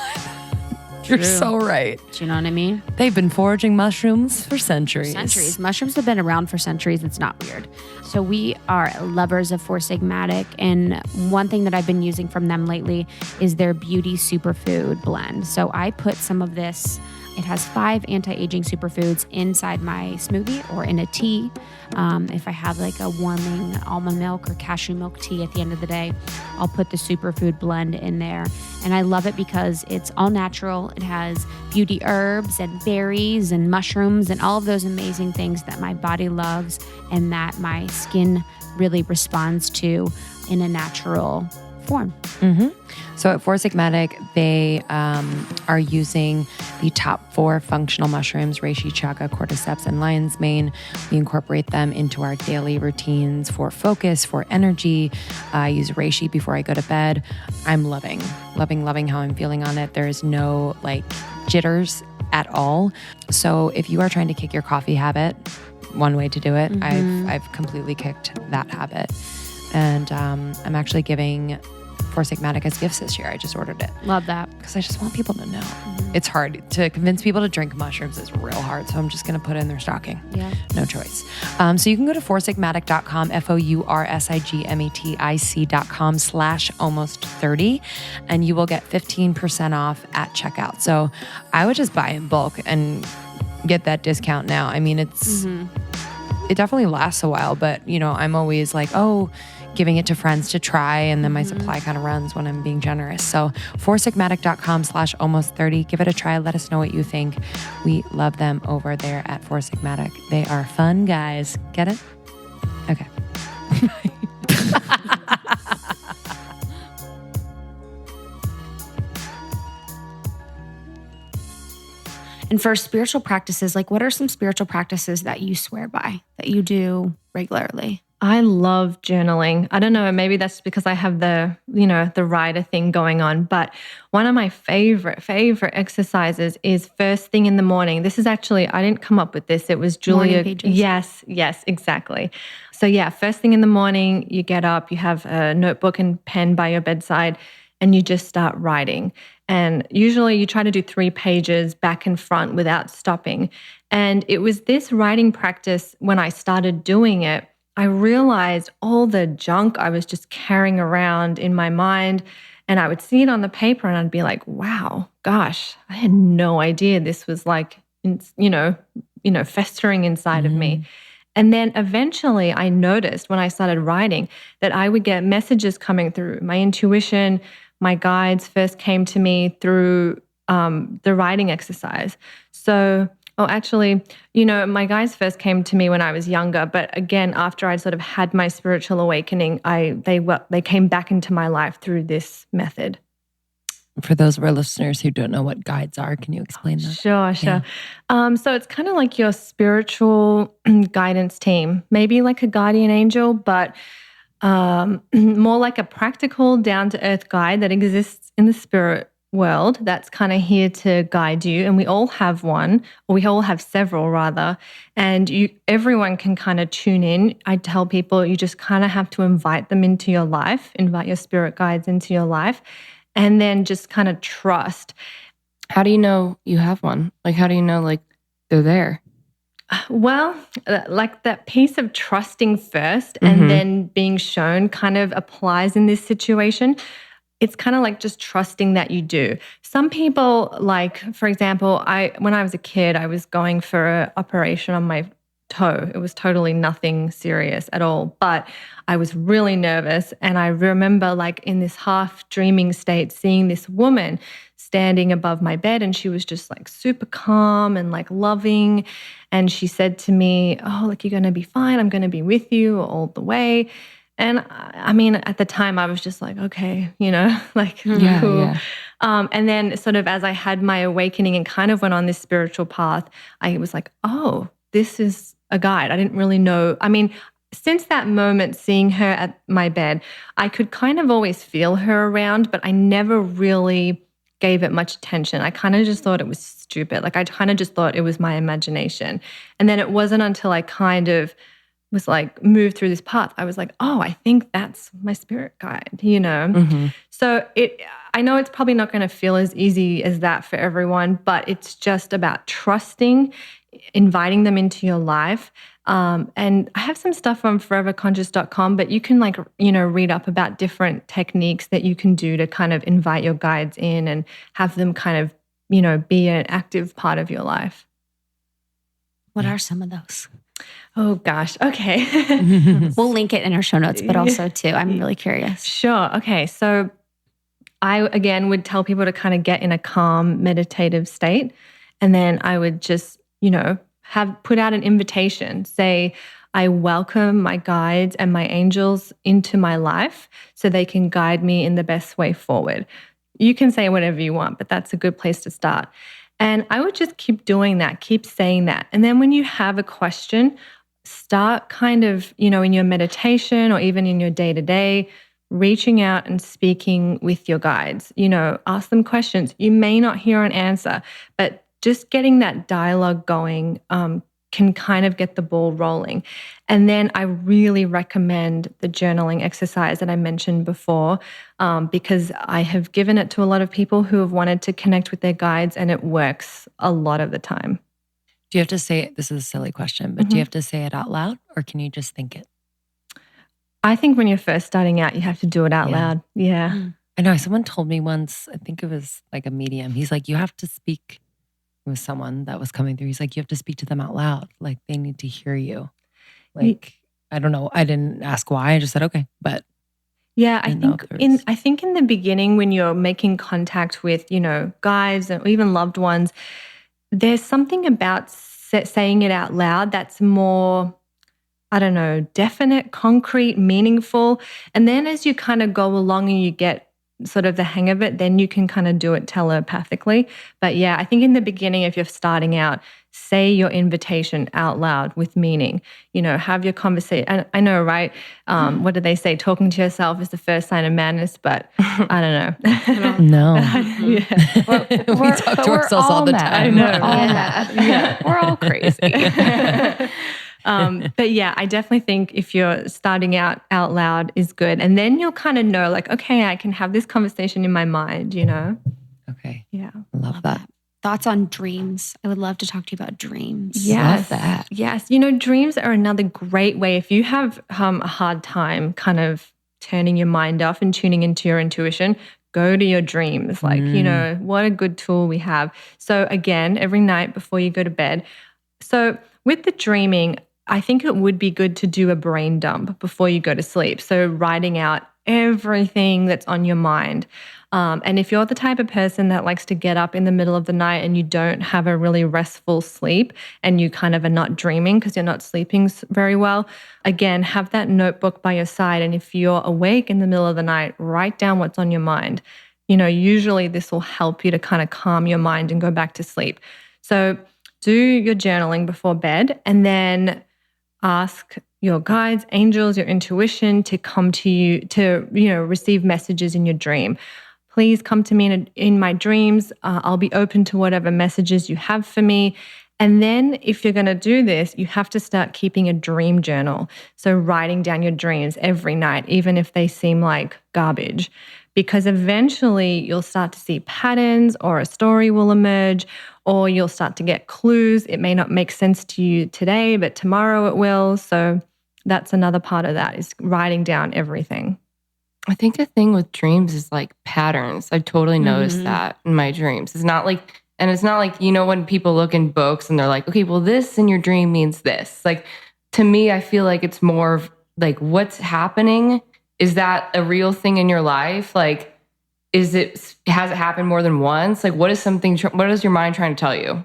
You're True. so right. Do you know what I mean? They've been foraging mushrooms for centuries. Mushrooms have been around for centuries. It's not weird. So we are lovers of Four Sigmatic. And one thing that I've been using from them lately is their Beauty Superfood blend. So I put some of this. It has 5 anti-aging superfoods inside my smoothie or in a tea. If I have like a warming almond milk or cashew milk tea at the end of the day, I'll put the superfood blend in there. And I love it because it's all natural. It has beauty herbs and berries and mushrooms and all of those amazing things that my body loves and that my skin really responds to in a natural form. So at Four Sigmatic, they are using the top 4 functional mushrooms, reishi, chaga, cordyceps, and lion's mane. We incorporate them into our daily routines for focus, for energy. I use reishi before I go to bed. I'm loving how I'm feeling on it. There is no like jitters at all. So if you are trying to kick your coffee habit, one way to do it, I've completely kicked that habit. And I'm actually giving Four Sigmatic as gifts this year. I just ordered it. Love that. Because I just want people to know. It's hard to convince people to drink mushrooms. It's real hard. So I'm just going to put it in their stocking. Yeah. No choice. So you can go to foursigmatic.com, foursigmatic.com/almost30, and you will get 15% off at checkout. So I would just buy in bulk and get that discount now. I mean, it definitely lasts a while, but I'm always like, giving it to friends to try, and then my supply kind of runs when I'm being generous. So foursigmatic.com/almost30. Give it a try. Let us know what you think. We love them over there at Four Sigmatic. They are fun guys. Get it? Okay. And for spiritual practices, like what are some spiritual practices that you swear by, that you do regularly? I love journaling. I don't know, maybe that's because I have the writer thing going on, but one of my favorite exercises is first thing in the morning. This is actually, I didn't come up with this. It was Julia. Morning pages. Yes, exactly. So yeah, first thing in the morning, you get up, you have a notebook and pen by your bedside, and you just start writing. And usually you try to do 3 pages back and front without stopping. And it was this writing practice, when I started doing it, I realized all the junk I was just carrying around in my mind, and I would see it on the paper and I'd be like, wow, gosh, I had no idea this was like, festering inside of me. And then eventually I noticed when I started writing that I would get messages coming through. My intuition, my guides first came to me through the writing exercise. So actually, my guides first came to me when I was younger, but again, after I sort of had my spiritual awakening, they came back into my life through this method. For those of our listeners who don't know what guides are, can you explain that? Sure. So it's kind of like your spiritual guidance team, maybe like a guardian angel, but more like a practical, down-to-earth guide that exists in the spirit world that's kind of here to guide you. And we all have one, or we all have several rather, and everyone can kind of tune in. I tell people you just kind of have to invite them into your life, invite your spirit guides into your life, and then just kind of trust. How do you know you have one? Like, how do you know like they're there? Well, like that piece of trusting first and then being shown kind of applies in this situation. It's kind of like just trusting that you do. Some people, like, for example, when I was a kid, I was going for an operation on my toe. It was totally nothing serious at all, but I was really nervous. And I remember like in this half dreaming state, seeing this woman standing above my bed, and she was just like super calm and like loving. And she said to me, "Oh, like, you're going to be fine. I'm going to be with you all the way." And I mean, at the time I was just like, okay, like, cool. Yeah. And then sort of as I had my awakening and kind of went on this spiritual path, I was like, oh, this is a guide. I didn't really know. I mean, since that moment, seeing her at my bed, I could kind of always feel her around, but I never really gave it much attention. I kind of just thought it was stupid. Like I kind of just thought it was my imagination. And then it wasn't until I kind of was like moved through this path, I was like, oh, I think that's my spirit guide, you know? Mm-hmm. So I know it's probably not going to feel as easy as that for everyone, but it's just about trusting, inviting them into your life. And I have some stuff on foreverconscious.com, but you can read up about different techniques that you can do to kind of invite your guides in and have them kind of, be an active part of your life. What are some of those? Oh gosh. Okay. We'll link it in our show notes, but also too, I'm really curious. Sure. Okay. So I, again, would tell people to kind of get in a calm, meditative state. And then I would just, put out an invitation, say, I welcome my guides and my angels into my life so they can guide me in the best way forward. You can say whatever you want, but that's a good place to start. And I would just keep doing that, keep saying that. And then when you have a question, start kind of, in your meditation or even in your day-to-day, reaching out and speaking with your guides. Ask them questions. You may not hear an answer, but just getting that dialogue going can kind of get the ball rolling. And then I really recommend the journaling exercise that I mentioned before, because I have given it to a lot of people who have wanted to connect with their guides, and it works a lot of the time. Do you have to say it? This is a silly question, but do you have to say it out loud or can you just think it? I think when you're first starting out, you have to do it out loud. Yeah. I know. Someone told me once, I think it was like a medium. He's like, you have to speak with someone that was coming through. He's like, you have to speak to them out loud. Like they need to hear you. Like, I don't know. I didn't ask why. I just said, okay. But yeah, I think in the beginning when you're making contact with, guides or even loved ones, there's something about saying it out loud that's more, I don't know, definite, concrete, meaningful. And then as you kind of go along and you get sort of the hang of it, then you can kind of do it telepathically. But yeah, I think in the beginning, if you're starting out, say your invitation out loud with meaning, have your conversation. And I know, right? What do they say? Talking to yourself is the first sign of madness, but I don't know. No. Yeah. We talk to ourselves all the time. I know. We're all mad. Yeah. We're all crazy. But yeah, I definitely think if you're starting out loud is good. And then you'll kind of know like, okay, I can have this conversation in my mind, Okay. Yeah. I love that. Thoughts on dreams? I would love to talk to you about dreams. Yes. Love that. Yes. Dreams are another great way. If you have a hard time kind of turning your mind off and tuning into your intuition, go to your dreams. Like, what a good tool we have. So again, every night before you go to bed. So with the dreaming, I think it would be good to do a brain dump before you go to sleep. So writing out everything that's on your mind. And if you're the type of person that likes to get up in the middle of the night and you don't have a really restful sleep and you kind of are not dreaming because you're not sleeping very well, again, have that notebook by your side. And if you're awake in the middle of the night, write down what's on your mind. Usually this will help you to kind of calm your mind and go back to sleep. So do your journaling before bed and then ask your guides, angels, your intuition to come to you to, receive messages in your dream. Please come to me in my dreams. I'll be open to whatever messages you have for me. And then if you're going to do this, you have to start keeping a dream journal. So writing down your dreams every night, even if they seem like garbage, because eventually you'll start to see patterns or a story will emerge or you'll start to get clues. It may not make sense to you today, but tomorrow it will. So that's another part of that is writing down everything. I think the thing with dreams is like patterns. I've totally noticed that in my dreams. It's not like when people look in books and they're like, okay, well, this in your dream means this. Like, to me, I feel like it's more of like what's happening. Is that a real thing in your life? Like, has it happened more than once? Like, what is your mind trying to tell you?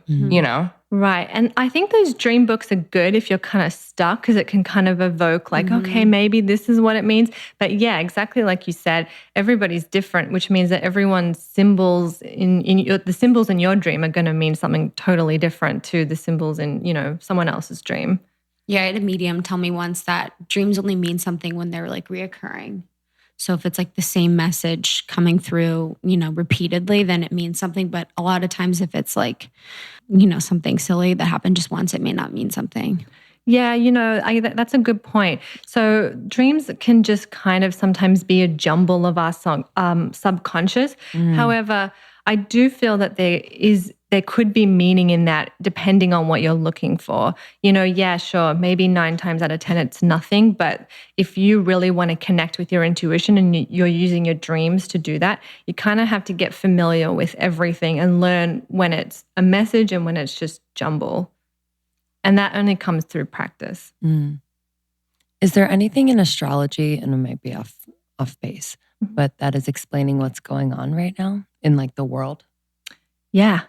Right. And I think those dream books are good if you're kind of stuck because it can kind of evoke like, okay, maybe this is what it means. But yeah, exactly like you said, everybody's different, which means that everyone's symbols the symbols in your dream are going to mean something totally different to the symbols in, someone else's dream. Yeah, I had a medium tell me once that dreams only mean something when they're like reoccurring. So if it's like the same message coming through, repeatedly, then it means something. But a lot of times if it's like, something silly that happened just once, it may not mean something. Yeah, that's a good point. So dreams can just kind of sometimes be a jumble of our subconscious. However, I do feel that there could be meaning in that depending on what you're looking for. Yeah, sure, maybe 9 times out of 10 it's nothing, but if you really want to connect with your intuition and you're using your dreams to do that, you kind of have to get familiar with everything and learn when it's a message and when it's just jumble. And that only comes through practice. Is there anything in astrology, and it might be off base, but that is explaining what's going on right now in like the world? Yeah.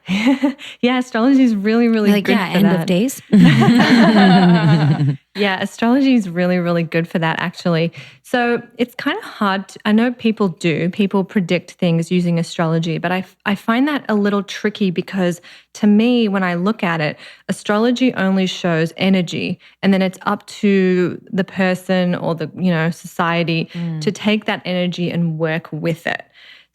Yeah, astrology is really, really good for end that. of days. Yeah, astrology is really, really good for that, actually. So it's kind of hard. I know people predict things using astrology, but I find that a little tricky because to me, when I look at it, astrology only shows energy, and then it's up to the person or the, society to take that energy and work with it.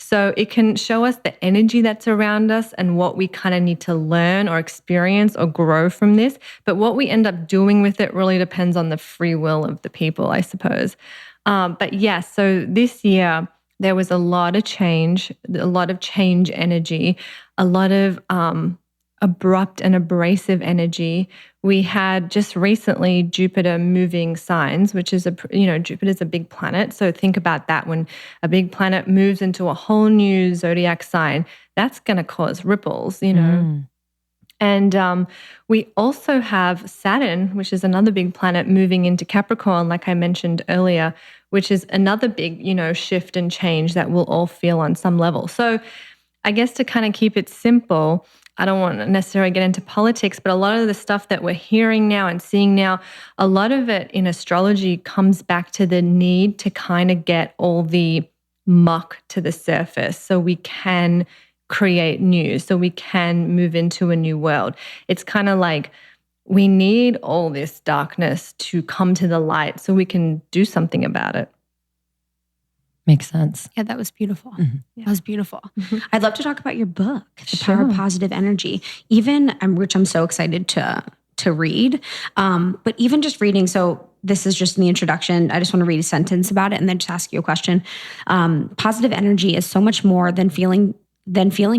So it can show us the energy that's around us and what we kind of need to learn or experience or grow from this. But what we end up doing with it really depends on the free will of the people, I suppose. But yeah, so this year there was a lot of change energy, a lot of abrupt and abrasive energy. We had just recently Jupiter moving signs, which is Jupiter's a big planet. So think about that. When a big planet moves into a whole new zodiac sign, that's going to cause ripples, And we also have Saturn, which is another big planet moving into Capricorn, like I mentioned earlier, which is another big, shift and change that we'll all feel on some level. So I guess to kind of keep it simple, I don't want to necessarily get into politics, but a lot of the stuff that we're hearing now and seeing now, a lot of it in astrology comes back to the need to kind of get all the muck to the surface so we can create new, so we can move into a new world. It's kind of like we need all this darkness to come to the light so we can do something about it. Makes sense. Yeah, that was beautiful. That was beautiful. I'd love to talk about your book, The Power of Positive Energy, which I'm so excited to read. But even just reading, so this is just in the introduction. I just want to read a sentence about it and then just ask you a question. Positive energy is so much more than feeling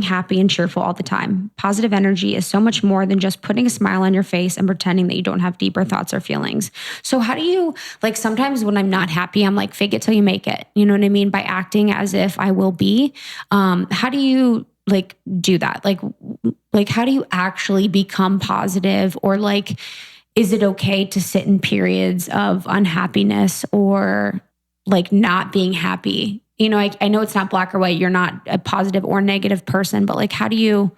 happy and cheerful all the time. Positive energy is so much more than just putting a smile on your face and pretending that you don't have deeper thoughts or feelings. So how do you, sometimes when I'm not happy, I'm like, fake it till you make it. You know what I mean? By acting as if I will be. How do you do that? How do you actually become positive? Or is it okay to sit in periods of unhappiness or not being happy? I know it's not black or white. You're not a positive or negative person, but how do you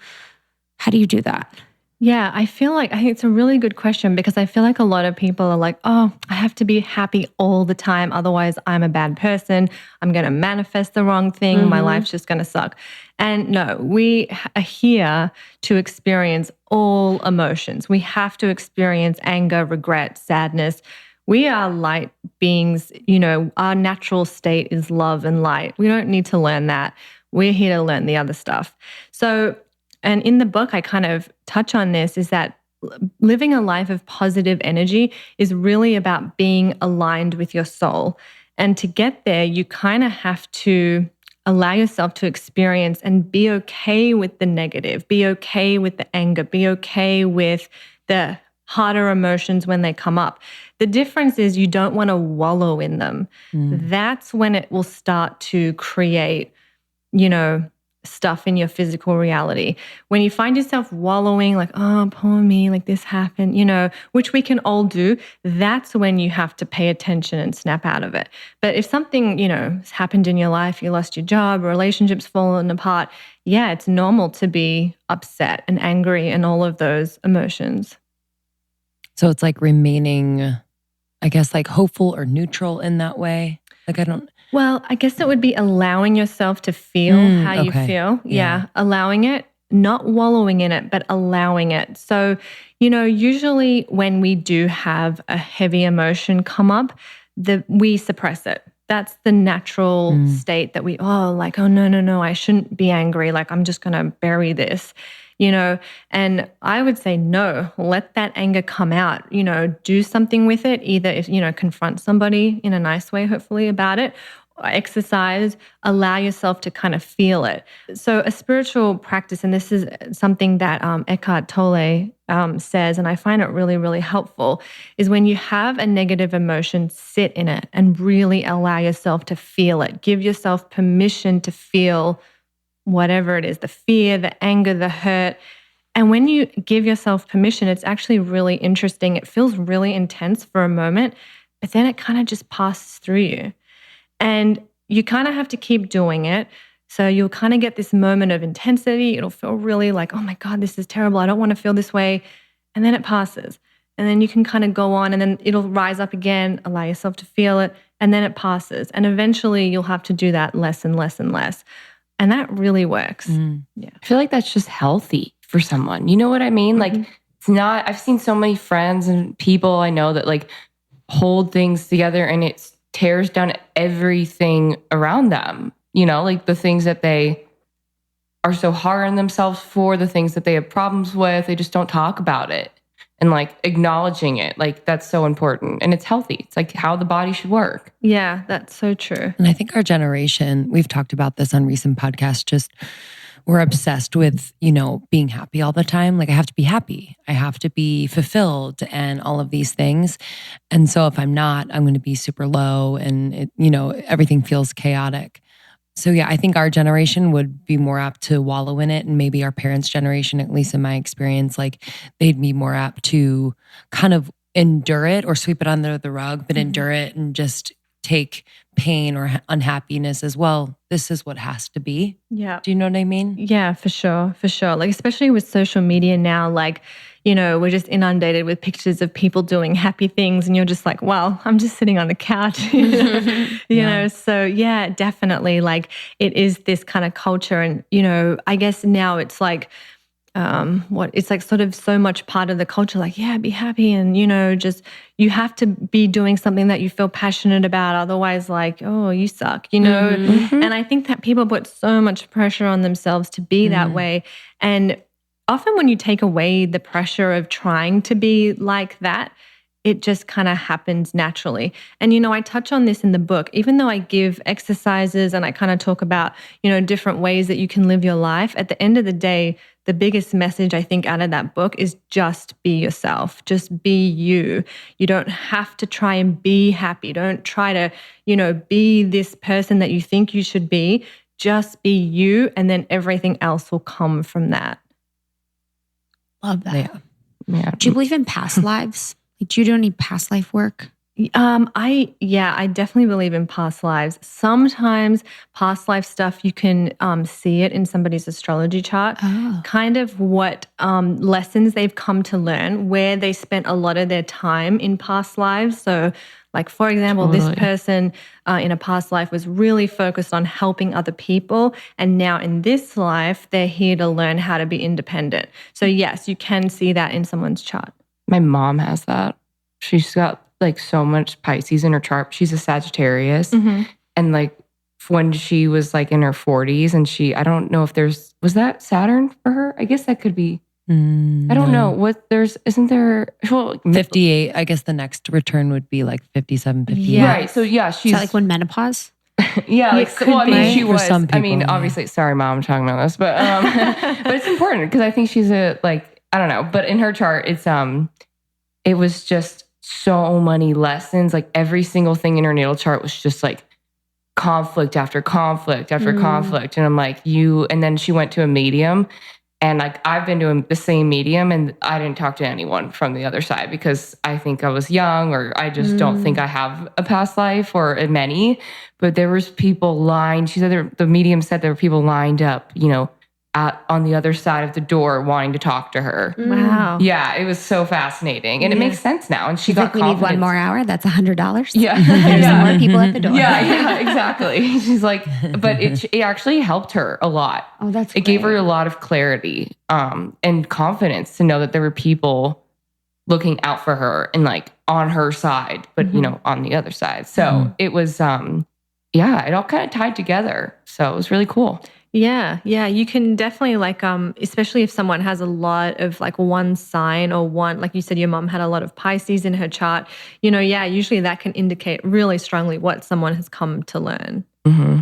do that? Yeah, I think it's a really good question because I feel like a lot of people are like, oh, I have to be happy all the time. Otherwise, I'm a bad person. I'm going to manifest the wrong thing. My life's just going to suck. And no, we are here to experience all emotions. We have to experience anger, regret, sadness. We are light beings, our natural state is love and light. We don't need to learn that. We're here to learn the other stuff. So, and in the book, I kind of touch on this, is that living a life of positive energy is really about being aligned with your soul. And to get there, you kind of have to allow yourself to experience and be okay with the negative, be okay with the anger, be okay with the harder emotions when they come up. The difference is you don't want to wallow in them. That's when it will start to create, stuff in your physical reality. When you find yourself wallowing, oh, poor me, this happened, which we can all do, that's when you have to pay attention and snap out of it. But if something, has happened in your life, you lost your job, relationships fallen apart, yeah, it's normal to be upset and angry and all of those emotions. So it's remaining, I guess, hopeful or neutral in that way. Well, I guess it would be allowing yourself to feel how you feel. Yeah. Allowing it not wallowing in it, but allowing it. So, usually when we do have a heavy emotion come up, we suppress it. That's the natural state that oh, no, I shouldn't be angry. Like, I'm just going to bury this, and I would say, no, let that anger come out, do something with it. Either if, confront somebody in a nice way, hopefully, about it, exercise, allow yourself to kind of feel it. So a spiritual practice, and this is something that Eckhart Tolle says, and I find it really, really helpful, is when you have a negative emotion, sit in it and really allow yourself to feel it. Give yourself permission to feel whatever it is, the fear, the anger, the hurt. And when you give yourself permission, it's actually really interesting. It feels really intense for a moment, but then it kind of just passes through you. And you kind of have to keep doing it. So you'll kind of get this moment of intensity. It'll feel really like, oh my God, this is terrible. I don't want to feel this way. And then it passes. And then you can kind of go on and then it'll rise up again, allow yourself to feel it, and then it passes. And eventually you'll have to do that less and less and less. And that really works. Yeah. I feel like that's just healthy for someone. You know what I mean? Like, it's not, I've seen so many friends and people I know that like hold things together and it tears down everything around them. Like the things that they are so hard on themselves for, the things that they have problems with, they just don't talk about it. And like acknowledging it, like that's so important. And it's healthy. It's like how the body should work. Yeah, that's so true. And I think our generation, we've talked about this on recent podcasts, just we're obsessed with, being happy all the time. Like I have to be happy. I have to be fulfilled and all of these things. And so if I'm not, I'm going to be super low and everything feels chaotic. So yeah, I think our generation would be more apt to wallow in it. And maybe our parents' generation, at least in my experience, like they'd be more apt to kind of endure it or sweep it under the rug, but endure it and just take pain or unhappiness as well. This is what has to be. Yeah. Do you know what I mean? Yeah, for sure. For sure. Like, especially with social media now, like, we're just inundated with pictures of people doing happy things and you're just like, well, I'm just sitting on the couch, you know? So yeah, definitely. Like it is this kind of culture. And, I guess now it's like, it's like sort of so much part of the culture, like, yeah, be happy. And, just, you have to be doing something that you feel passionate about. Otherwise, like, oh, you suck, And I think that people put so much pressure on themselves to be that way. And often when you take away the pressure of trying to be like that, it just kind of happens naturally. And, I touch on this in the book, even though I give exercises and I kind of talk about, different ways that you can live your life. At the end of the day, the biggest message I think out of that book is just be yourself, just be you. You don't have to try and be happy. Don't try to, be this person that you think you should be. Just be you. And then everything else will come from that. Love that. Yeah. Do you believe in past lives? Do you do any past life work? I definitely believe in past lives. Sometimes past life stuff, you can see it in somebody's astrology chart, kind of what lessons they've come to learn, where they spent a lot of their time in past lives. So like, for example, this person in a past life was really focused on helping other people. And now in this life, they're here to learn how to be independent. So yes, you can see that in someone's chart. My mom has that. She's got like so much Pisces in her chart. She's a Sagittarius. And like when she was like in her 40s and I don't know if was that Saturn for her? I guess that could be. I don't know isn't there 58. I guess the next return would be like 57, 58. Yeah. Right. So yeah, she's Is that like when menopause? Yeah, like, well, I mean, she for was. some people, obviously, sorry, Mom, I'm talking about this, but but it's important because I think she's I don't know, but in her chart, it was just so many lessons. Like every single thing in her natal chart was just like conflict after conflict after conflict, and I'm like, and then she went to a medium. And like I've been doing the same medium and I didn't talk to anyone from the other side because I think I was young or I just don't think I have a past life or many. But there was people lined. She said the medium said there were people lined up, on the other side of the door wanting to talk to her. Wow. Yeah, it was so fascinating. And it makes sense now. And she got we confidence. need one more hour. That's $100. Yeah. There's more people at the door. Yeah, exactly. She's like, but it actually helped her a lot. Oh, that's It gave her a lot of clarity and confidence to know that there were people looking out for her and like on her side, but on the other side. So it was, it all kind of tied together. So it was really cool. Yeah. You can definitely like, especially if someone has a lot of like one sign or one, like you said, your mom had a lot of Pisces in her chart, usually that can indicate really strongly what someone has come to learn. Mm-hmm.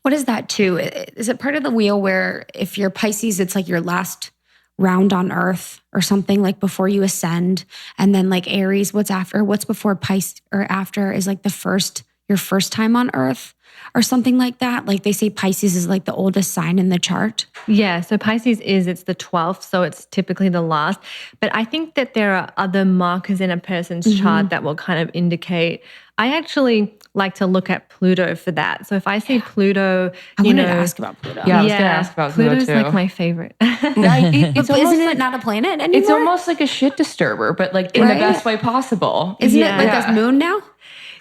What is that too? Is it part of the wheel where if you're Pisces, it's like your last round on Earth or something, like before you ascend, and then like Aries, what's before Pisces or after is like your first time on Earth or something like that? Like they say Pisces is like the oldest sign in the chart. Yeah, so Pisces it's the 12th, so it's typically the last. But I think that there are other markers in a person's chart that will kind of indicate. I actually like to look at Pluto for that. So if I see Pluto, I wanted to ask about Pluto. Yeah, I was going to ask about Pluto Pluto's too. like my favorite. Isn't it not a planet anymore? It's almost like a shit disturber, but like in the best way possible. Isn't it like a moon now?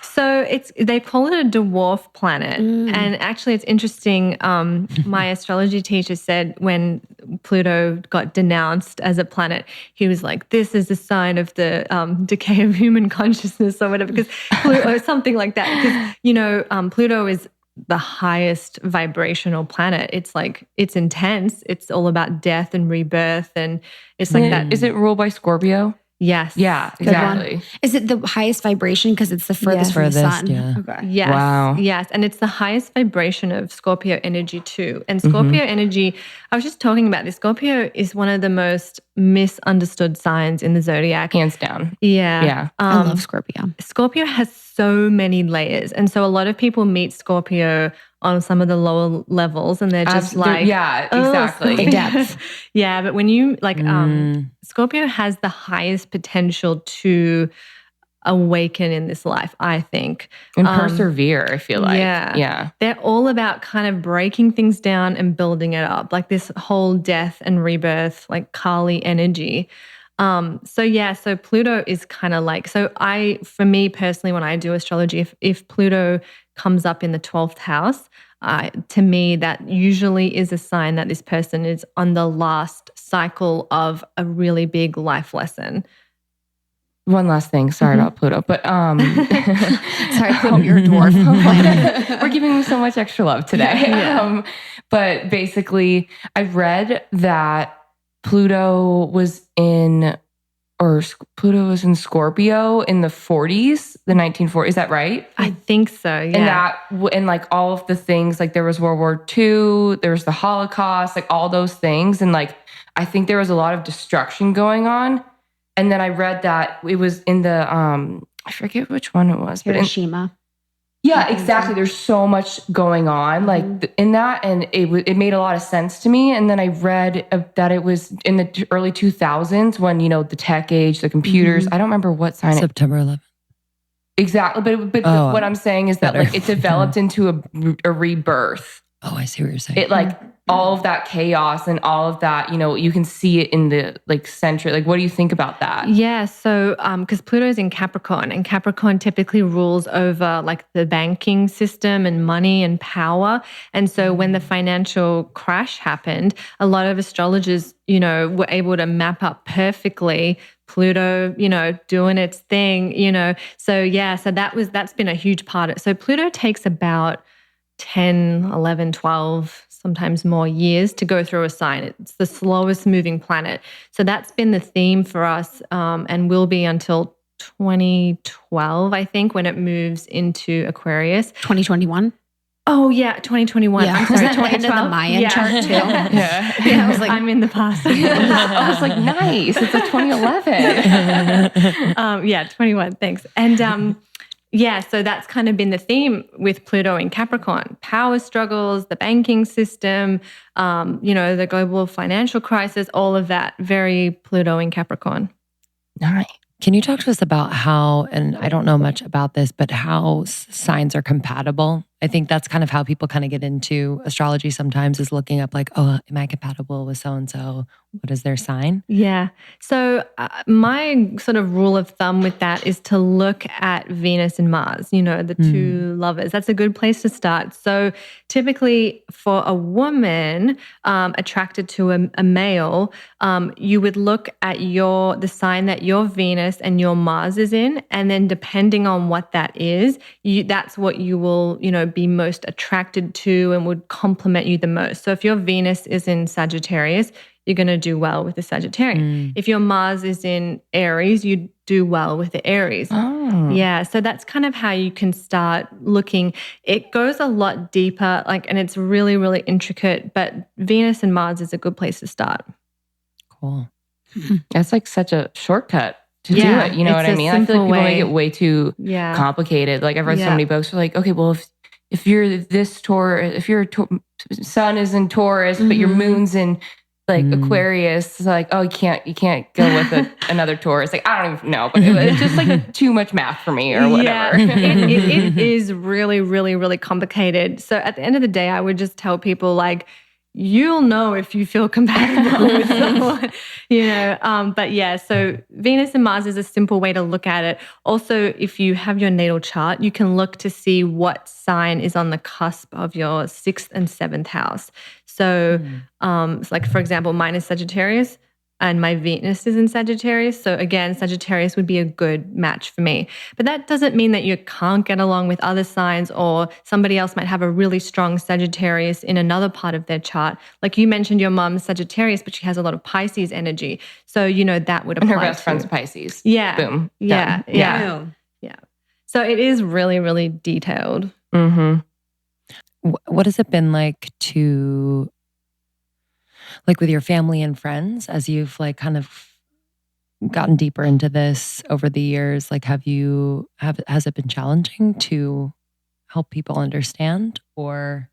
So they call it a dwarf planet. And actually it's interesting. My astrology teacher said when Pluto got denounced as a planet, he was like, this is a sign of the decay of human consciousness or whatever, because or something like that. Because, Pluto is the highest vibrational planet. It's like, it's intense. It's all about death and rebirth. And it's like that. Is it ruled by Scorpio? Yes. Yeah, exactly. Is it the highest vibration because it's the furthest from the sun? Yeah. Okay. Yes. Wow. Yes. And it's the highest vibration of Scorpio energy too. And Scorpio energy, I was just talking about this. Scorpio is one of the most misunderstood signs in the zodiac. Hands down. Yeah. Yeah. I love Scorpio. Scorpio has so many layers. And so a lot of people meet Scorpio on some of the lower levels and they're just like, yeah, exactly. The depth. Yeah. But when you like, Scorpio has the highest potential to awaken in this life, I think. And persevere, I feel like. Yeah. They're all about kind of breaking things down and building it up, like this whole death and rebirth, like Kali energy. So Pluto is kind of like, for me personally, when I do astrology, if Pluto comes up in the 12th house, to me, that usually is a sign that this person is on the last cycle of a really big life lesson. One last thing. Sorry about Pluto, but sorry, Pluto, you're a dwarf planet. We're giving you so much extra love today. Yeah. But basically, I've read that Pluto was in Scorpio in the 40s, the 1940s. Is that right? I think so. Yeah. And like all of the things, like there was World War II, there was the Holocaust, like all those things. And like, I think there was a lot of destruction going on. And then I read that it was in the, I forget which one it was. Hiroshima. Yeah, exactly. There's so much going on like in that. And it made a lot of sense to me. And then I read that it was in the early 2000s when, the tech age, the computers, I don't remember what sign. September 11th. Exactly. But what I'm saying is that like it developed into a rebirth. Oh, I see what you're saying. It like all of that chaos and all of that, you can see it in the like center. Like, what do you think about that? Yeah. So, because Pluto's in Capricorn and Capricorn typically rules over like the banking system and money and power. And so when the financial crash happened, a lot of astrologers, were able to map up perfectly Pluto, doing its thing, So that's been a huge part. So Pluto takes about 10, 11, 12, sometimes more years to go through a sign. It's the slowest moving planet. So that's been the theme for us and will be until 2012, I think, when it moves into Aquarius. 2021? Oh, yeah, 2021. Yeah. I'm Was sorry, that the end of the Mayan chart too? Yeah. I was like, I'm in the past. I was like, nice. It's a 2011. 21. Thanks. And so that's kind of been the theme with Pluto in Capricorn. Power struggles, the banking system, the global financial crisis, all of that, very Pluto in Capricorn. Nice. Can you talk to us about how, and I don't know much about this, but how signs are compatible? I think that's kind of how people kind of get into astrology sometimes, is looking up like, oh, am I compatible with so-and-so? What is their sign? Yeah. So my sort of rule of thumb with that is to look at Venus and Mars, the two lovers. That's a good place to start. So typically for a woman attracted to a male, you would look at the sign that your Venus and your Mars is in. And then depending on what that is, that's what you will, be most attracted to and would complement you the most. So if your Venus is in Sagittarius, you're going to do well with the Sagittarian. If your Mars is in Aries, you do well with the Aries. Oh. Yeah, so that's kind of how you can start looking. It goes a lot deeper, and it's really, really intricate, but Venus and Mars is a good place to start. Cool. That's like such a shortcut to do it. You know what I mean? I feel like people make it way too complicated. Like I've read so many books where like, okay, well, if you're this Taurus, if your sun is in Taurus, but your moon's in like Aquarius, it's like, oh, you can't go with another Taurus. Like, I don't even know, but it's just like too much math for me or whatever. It is really, really, really complicated. So at the end of the day, I would just tell people like, you'll know if you feel compatible with someone, But yeah, so Venus and Mars is a simple way to look at it. Also, if you have your natal chart, you can look to see what sign is on the cusp of your 6th and 7th house. So, it's like, for example, mine is Sagittarius and my Venus is in Sagittarius. So again, Sagittarius would be a good match for me. But that doesn't mean that you can't get along with other signs, or somebody else might have a really strong Sagittarius in another part of their chart. Like you mentioned your mom's Sagittarius, but she has a lot of Pisces energy. So, that would apply. And her best friend's Pisces. Yeah. Boom. Yeah. Done. Yeah. Yeah. So it is really, really detailed. Mm-hmm. What has it been like to... like with your family and friends, as you've like kind of gotten deeper into this over the years, like has it been challenging to help people understand, or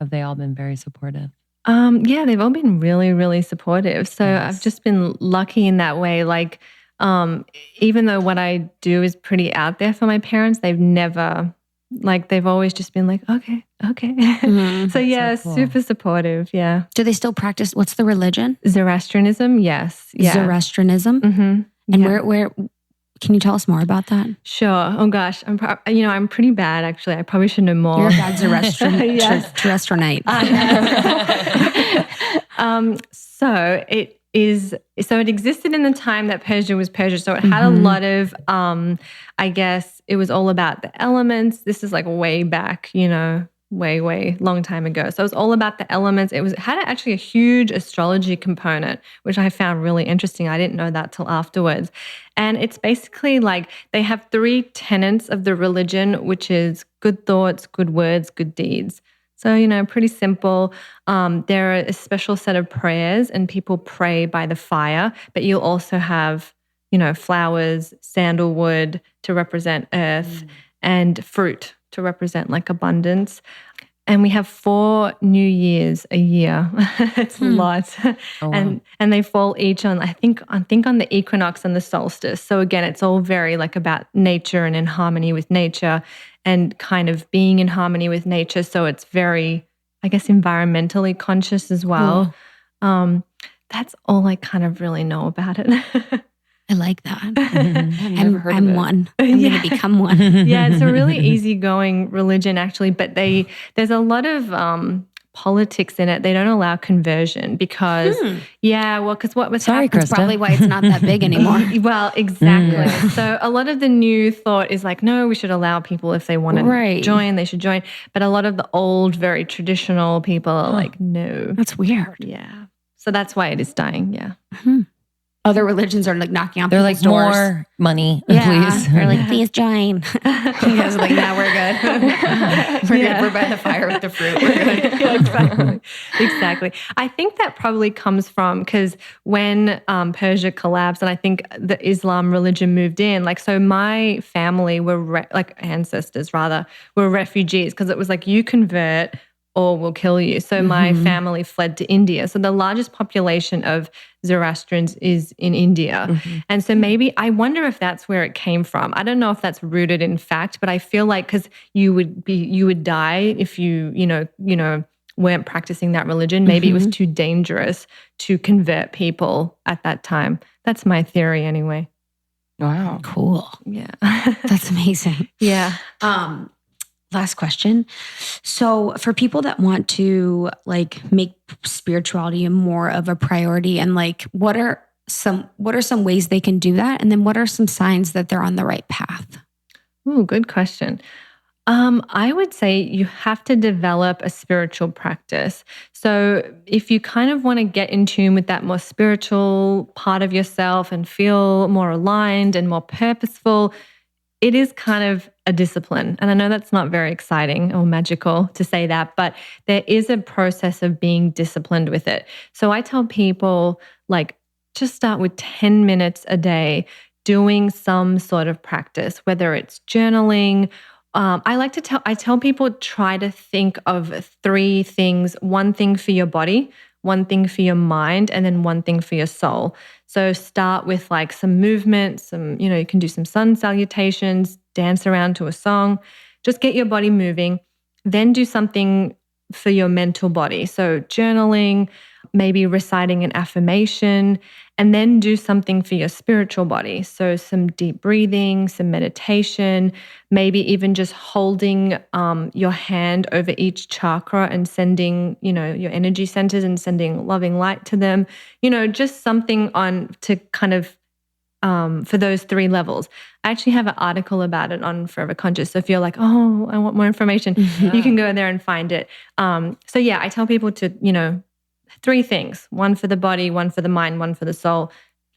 have they all been very supportive? Yeah, they've all been really, really supportive. So I've just been lucky in that way. Like, even though what I do is pretty out there for my parents, they've never... like they've always just been like, okay. So yeah, so cool. Super supportive. Yeah. Do they still practice? What's the religion? Zoroastrianism. Yes. Yeah. Zoroastrianism. Mm-hmm. And where can you tell us more about that? Sure. Oh gosh, I'm pretty bad actually. I probably should know more. You're a bad Zoroastrianite. So it existed in the time that Persia was Persia. So it had a lot of, I guess it was all about the elements. This is like way back, way long time ago. So it was all about the elements. It had actually a huge astrology component, which I found really interesting. I didn't know that till afterwards. And it's basically like they have 3 tenets of the religion, which is good thoughts, good words, good deeds. So, pretty simple. There are a special set of prayers and people pray by the fire, but you'll also have, flowers, sandalwood to represent earth and fruit to represent like abundance. And we have 4 New Years a year. It's a lot. Oh, wow. And they fall each on, I think on the equinox and the solstice. So again, it's all very like about nature and in harmony with nature and kind of being in harmony with nature. So it's very, I guess, environmentally conscious as well. That's all I kind of really know about it. I like that. I'm one. I'm going to become one. Yeah, it's a really easygoing religion actually, but there's a lot of politics in it. They don't allow conversion because, because what was happening. That's probably why it's not that big anymore. Well, exactly. So a lot of the new thought is like, no, we should allow people if they want to join, they should join. But a lot of the old, very traditional people are like, no. That's weird. Yeah. So that's why it is dying. Yeah. Mm-hmm. Other religions are like knocking on people's doors. They're like, doors. More money, please. They're like, please join. You guys are like, no, we're good. We're good. We're by the fire with the fruit. We're good. Exactly. I think that probably comes from because when Persia collapsed and I think the Islam religion moved in, like, so my family were ancestors rather, were refugees because it was like you convert or we'll kill you. So my family fled to India. So the largest population of Zoroastrians is in India. And so maybe I wonder if that's where it came from. I don't know if that's rooted in fact, but I feel like because you would die if you weren't practicing that religion. Maybe it was too dangerous to convert people at that time. That's my theory anyway. Wow. Cool. Yeah. That's amazing. Yeah. Last question. So for people that want to like make spirituality more of a priority, and like what are some ways they can do that? And then what are some signs that they're on the right path? Ooh, good question. I would say you have to develop a spiritual practice. So if you kind of want to get in tune with that more spiritual part of yourself and feel more aligned and more purposeful, it is kind of a discipline. And I know that's not very exciting or magical to say that, but there is a process of being disciplined with it. So I tell people, like, just start with 10 minutes a day doing some sort of practice, whether it's journaling. I tell people, try to think of 3 things: one thing for your body, one thing for your mind, and then one thing for your soul. So start with like some movement, you can do some sun salutations, dance around to a song, just get your body moving. Then do something for your mental body. So journaling, maybe reciting an affirmation, and then do something for your spiritual body. So some deep breathing, some meditation, maybe even just holding your hand over each chakra and sending, your energy centers and sending loving light to them. Just something on to kind of for those 3 levels. I actually have an article about it on Forever Conscious. So if you're like, oh, I want more information, you can go there and find it. So yeah, I tell people to, 3 things: one for the body, one for the mind, one for the soul,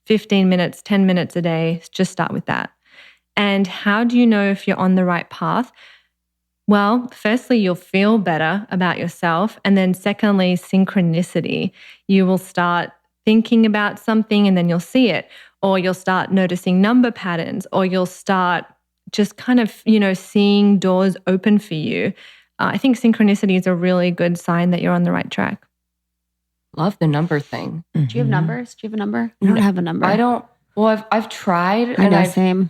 15 minutes, 10 minutes a day. Just start with that. And how do you know if you're on the right path? Well, firstly, you'll feel better about yourself. And then secondly, synchronicity. You will start thinking about something and then you'll see it, or you'll start noticing number patterns, or you'll start just kind of, seeing doors open for you. I think synchronicity is a really good sign that you're on the right track. Love the number thing. Do you have numbers? Do you have a number? I don't have a number. I don't. Well, I've tried, and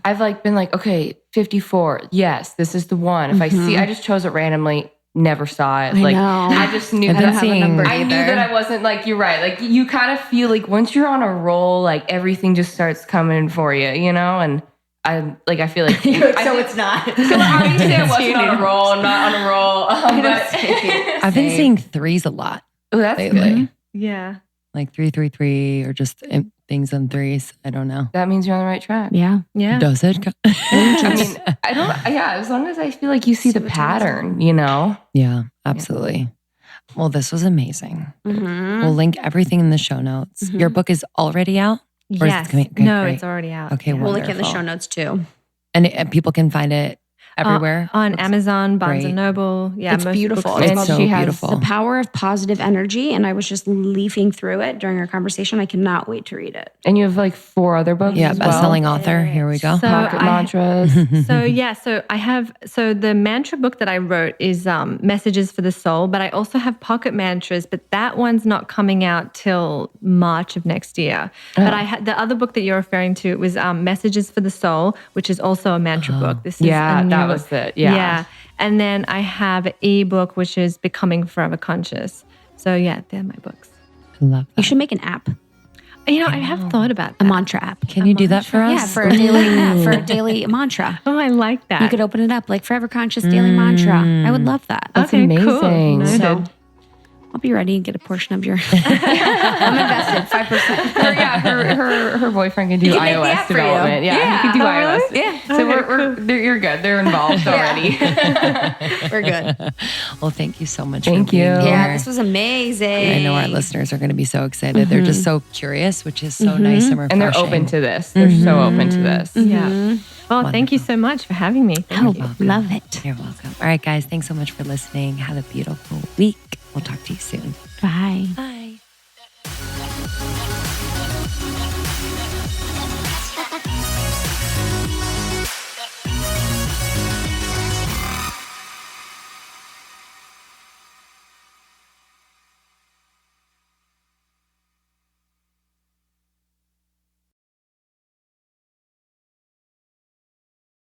I've like been like, okay, 54. Yes, this is the one. If I see, I just chose it randomly. Never saw it. I just knew that I knew that I wasn't like, you're right. Like you kind of feel like once you're on a roll, like everything just starts coming for you, and I feel like so it's not. So obviously I wasn't on a roll. I'm not on a roll. I've been seeing 3s a lot. Oh, that's lately. Good. Yeah. Like 333 or just things on 3s. I don't know. That means you're on the right track. Yeah. Yeah. Does it? I mean, I don't, as long as I feel like you see the pattern, Yeah, absolutely. Yeah. Well, this was amazing. We'll link everything in the show notes. Your book is already out? Or Yes. Is it coming? Okay, It's already out. Okay, We'll link it in the wonderful. show notes too. And people can find it everywhere? On Amazon, Barnes Great. & Noble. Yeah, It's most beautiful. books- It's so beautiful. The Power of Positive Energy. And I was just leafing through it during our conversation. I cannot wait to read it. And you have like 4 other books. Yeah, as best-selling well. author. Here we go. So Pocket mantras. So the mantra book that I wrote is Messages for the Soul, but I also have pocket mantras, but that one's not coming out till March of next year. But I had the other book that you're referring to was Messages for the Soul, which is also a mantra book. This is a new that book. was it. Yeah. And then I have an ebook, which is Becoming Forever Conscious. So yeah, they're my books. I love You that. should make an app, I have thought about a that. mantra app. Can you do that for us? Yeah, for a daily mantra. Oh, I like that. You could open it up like Forever Conscious Daily Mantra. I would love that. That's Okay, amazing. cool. Noted. So I'll be ready and get a portion of your. I'm invested 5%. Her boyfriend can do He can make the iOS app for you. development. Yeah, he can do iOS. really? Yeah. So you're good. They're involved already. We're good. Well, thank you so much Thank for being you. here. Yeah, this was amazing. I know our listeners are going to be so excited. They're just so curious, which is so nice and refreshing. And they're open to this. They're so open to this. Yeah. Well, thank you so much for having me. Thank you. Love it. You're welcome. All right, guys, thanks so much for listening. Have a beautiful week. We'll talk to you soon. Bye. Bye.